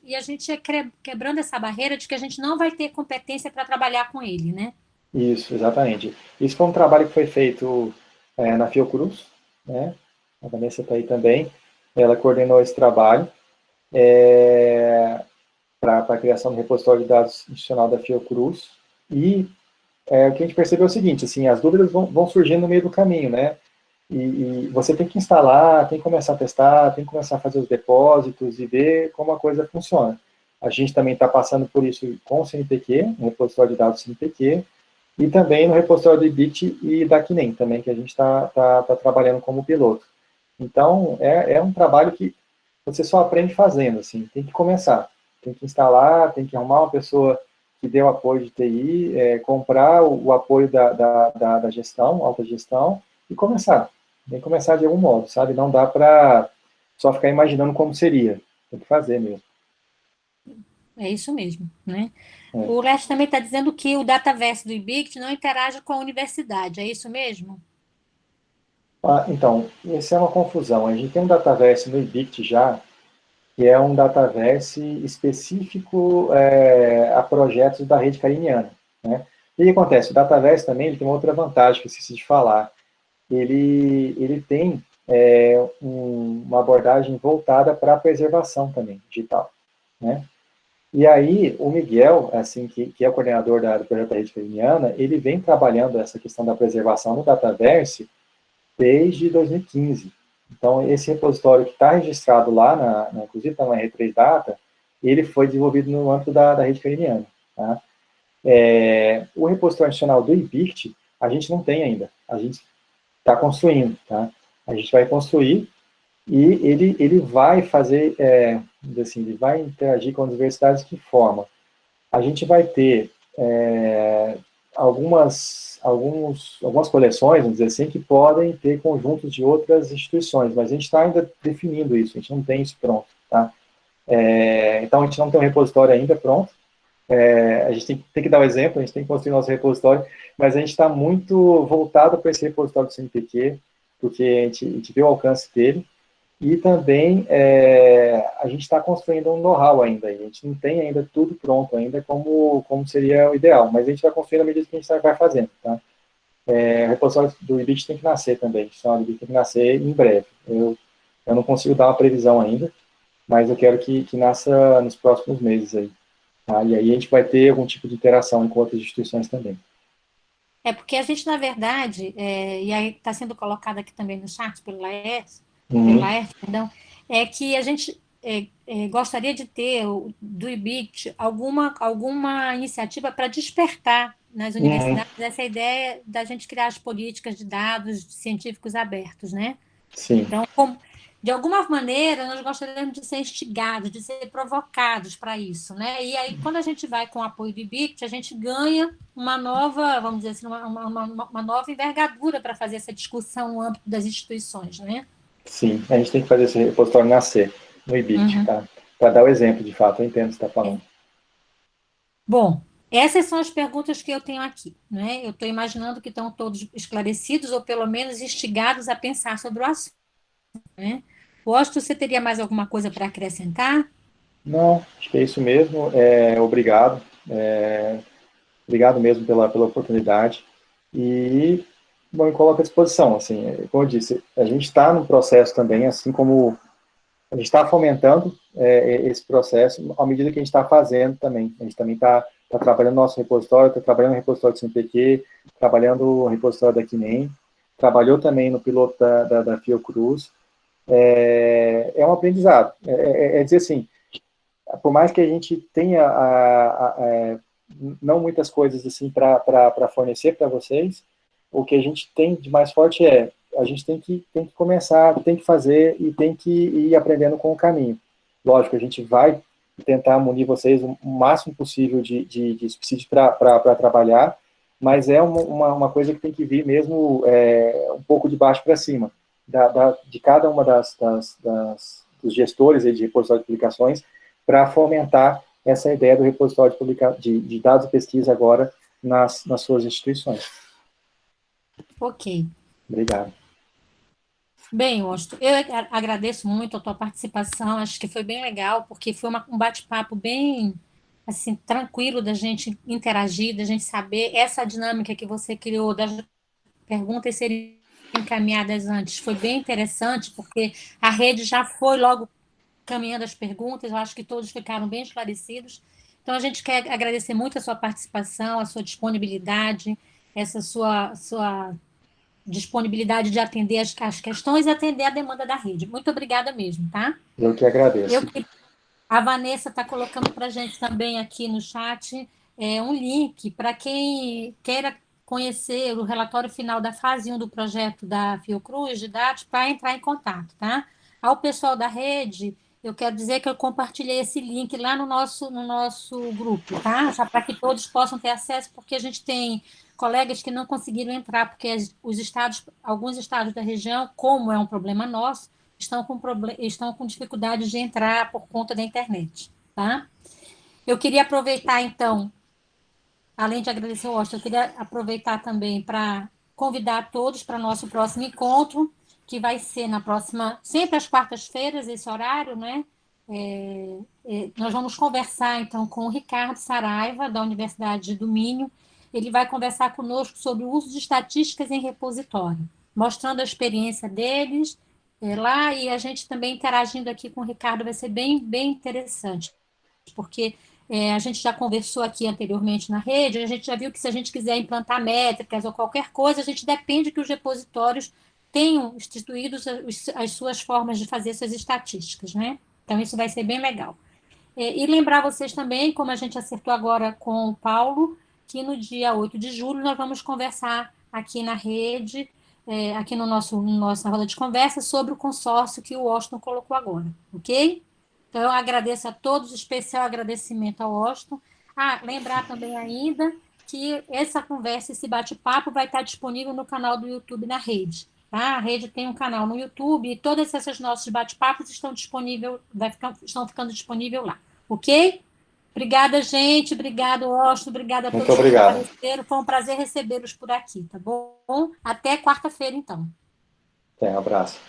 [SPEAKER 1] e a gente ia quebrando essa barreira de que a gente não vai ter competência para trabalhar com ele, né?
[SPEAKER 2] Isso, exatamente. Isso foi um trabalho que foi feito na Fiocruz, né? A Vanessa está aí também. Ela coordenou esse trabalho para a criação do repositório de dados institucional da Fiocruz. E o que a gente percebeu é o seguinte, assim, as dúvidas vão surgindo no meio do caminho, né? E você tem que instalar, tem que começar a testar, tem que começar a fazer os depósitos e ver como a coisa funciona. A gente também está passando por isso com o CNPq, no repositório de dados CNPq, e também no repositório do IBIT e da Kinem também, que a gente está trabalhando como piloto. Então, é um trabalho que você só aprende fazendo, assim, tem que começar, tem que instalar, tem que arrumar uma pessoa que dê o apoio de TI, comprar o apoio da gestão, alta gestão, e começar. Tem que começar de algum modo, sabe? Não dá para só ficar imaginando como seria, tem que fazer mesmo.
[SPEAKER 1] É isso mesmo, né?
[SPEAKER 2] É.
[SPEAKER 1] O Leste também está dizendo que o Dataverse do IBICT não interage com a universidade, é isso mesmo?
[SPEAKER 2] Então, essa é uma confusão. A gente tem um Dataverse no IBICT já, que é um Dataverse específico a projetos da rede cariniana, né? E o que acontece? O Dataverse também ele tem uma outra vantagem que eu esqueci de falar. Ele tem uma abordagem voltada para a preservação também, digital, né? E aí, o Miguel, assim, que é o coordenador do projeto da rede cariniana, ele vem trabalhando essa questão da preservação no Dataverse desde 2015. Então, esse repositório que está registrado lá, inclusive está na R3 Data, ele foi desenvolvido no âmbito da rede cariniana. Tá? O repositório institucional do IBICT, a gente não tem ainda. A gente está construindo. Tá? A gente vai construir e ele vai fazer, assim, ele vai interagir com as universidades de que forma? A gente vai ter algumas coleções, vamos dizer assim, que podem ter conjuntos de outras instituições, mas a gente está ainda definindo isso, a gente não tem isso pronto, tá? Então, a gente não tem um repositório ainda pronto, a gente tem que dar o exemplo, a gente tem que construir nosso repositório, mas a gente está muito voltado para esse repositório do CNPq, porque a gente vê o alcance dele, e também a gente está construindo um know-how ainda, a gente não tem ainda tudo pronto ainda como seria o ideal, mas a gente vai construindo à medida que a gente vai fazendo, tá? O repositório do IBIT tem que nascer também, o IBIT tem que nascer em breve. Eu não consigo dar uma previsão ainda, mas eu quero que nasça nos próximos meses aí, tá? E aí a gente vai ter algum tipo de interação com outras instituições também.
[SPEAKER 1] É porque a gente, na verdade, e aí está sendo colocado aqui também no chat pelo Laerte, perdão, é que a gente gostaria de ter do IBICT alguma iniciativa para despertar nas universidades essa ideia da gente criar as políticas de dados científicos abertos, né?
[SPEAKER 2] Sim.
[SPEAKER 1] Então, de alguma maneira, nós gostaríamos de ser instigados, de ser provocados para isso, né? E aí, quando a gente vai com o apoio do IBICT, a gente ganha uma nova, vamos dizer assim, uma nova envergadura para fazer essa discussão no âmbito das instituições, né?
[SPEAKER 2] Sim, a gente tem que fazer esse repositório nascer no IBICT, tá? Para dar o exemplo, de fato, eu entendo o que você está falando.
[SPEAKER 1] Bom, essas são as perguntas que eu tenho aqui, né? Eu estou imaginando que estão todos esclarecidos ou pelo menos instigados a pensar sobre o assunto, né? Washington, você teria mais alguma coisa para acrescentar?
[SPEAKER 2] Não, acho que é isso mesmo. Obrigado. Obrigado mesmo pela oportunidade. E, bom, me coloco à disposição. Assim, como eu disse, a gente está no processo também, assim como a gente está fomentando esse processo à medida que a gente está fazendo também. A gente também está trabalhando no nosso repositório, está trabalhando no repositório do CNPq, trabalhando no repositório da Kinem, trabalhou também no piloto da Fiocruz. É um aprendizado. Dizer assim, por mais que a gente tenha não muitas coisas assim para fornecer para vocês, o que a gente tem de mais forte a gente tem que começar, tem que fazer e tem que ir aprendendo com o caminho. Lógico, a gente vai tentar munir vocês o máximo possível de subsídios para trabalhar, mas é uma coisa que tem que vir mesmo um pouco de baixo para cima, de cada uma dos gestores de repositório de publicações, para fomentar essa ideia do repositório de dados e pesquisa agora nas suas instituições.
[SPEAKER 1] Ok.
[SPEAKER 2] Obrigado.
[SPEAKER 1] Bem, Washington, eu agradeço muito a tua participação, acho que foi bem legal, porque foi um bate-papo bem, assim, tranquilo da gente interagir, da gente saber essa dinâmica que você criou, das perguntas serem encaminhadas antes, foi bem interessante, porque a rede já foi logo caminhando as perguntas, eu acho que todos ficaram bem esclarecidos. Então, a gente quer agradecer muito a sua participação, a sua disponibilidade, essa sua disponibilidade de atender as questões e atender a demanda da rede. Muito obrigada mesmo, tá?
[SPEAKER 2] Eu que agradeço.
[SPEAKER 1] A Vanessa está colocando para a gente também aqui no chat um link para quem queira conhecer o relatório final da fase 1 do projeto da Fiocruz de dados para entrar em contato, tá? Ao pessoal da rede, eu quero dizer que eu compartilhei esse link lá no nosso grupo, tá? Já para que todos possam ter acesso, porque a gente tem colegas que não conseguiram entrar, porque os estados, alguns estados da região, como é um problema nosso, estão com dificuldade de entrar por conta da internet, tá? Eu queria aproveitar, então, além de agradecer o Austin, eu queria aproveitar também para convidar todos para o nosso próximo encontro, que vai ser na próxima, sempre às quartas-feiras, esse horário, né? Nós vamos conversar, então, com o Ricardo Saraiva, da Universidade do Minho. Ele vai conversar conosco sobre o uso de estatísticas em repositório, mostrando a experiência deles lá, e a gente também interagindo aqui com o Ricardo vai ser bem, bem interessante, porque a gente já conversou aqui anteriormente na rede, a gente já viu que se a gente quiser implantar métricas ou qualquer coisa, a gente depende que os repositórios tenham instituídos as suas formas de fazer suas estatísticas, né? Então, isso vai ser bem legal. E lembrar vocês também, como a gente acertou agora com o Paulo, que no dia 8 de julho nós vamos conversar aqui na rede, aqui no nossa roda de conversa, sobre o consórcio que o Washington colocou agora, ok? Então, eu agradeço a todos, especial agradecimento ao Washington. Lembrar também ainda que essa conversa, esse bate-papo vai estar disponível no canal do YouTube na rede. Tá? A rede tem um canal no YouTube e todos esses nossos bate-papos estão ficando disponíveis lá. Ok? Obrigada, gente. Obrigado, Washington. Obrigada a
[SPEAKER 2] Muito
[SPEAKER 1] todos que
[SPEAKER 2] obrigado.
[SPEAKER 1] apareceram. Foi um prazer recebê-los por aqui, tá bom? Até quarta-feira, então.
[SPEAKER 2] Até, um abraço.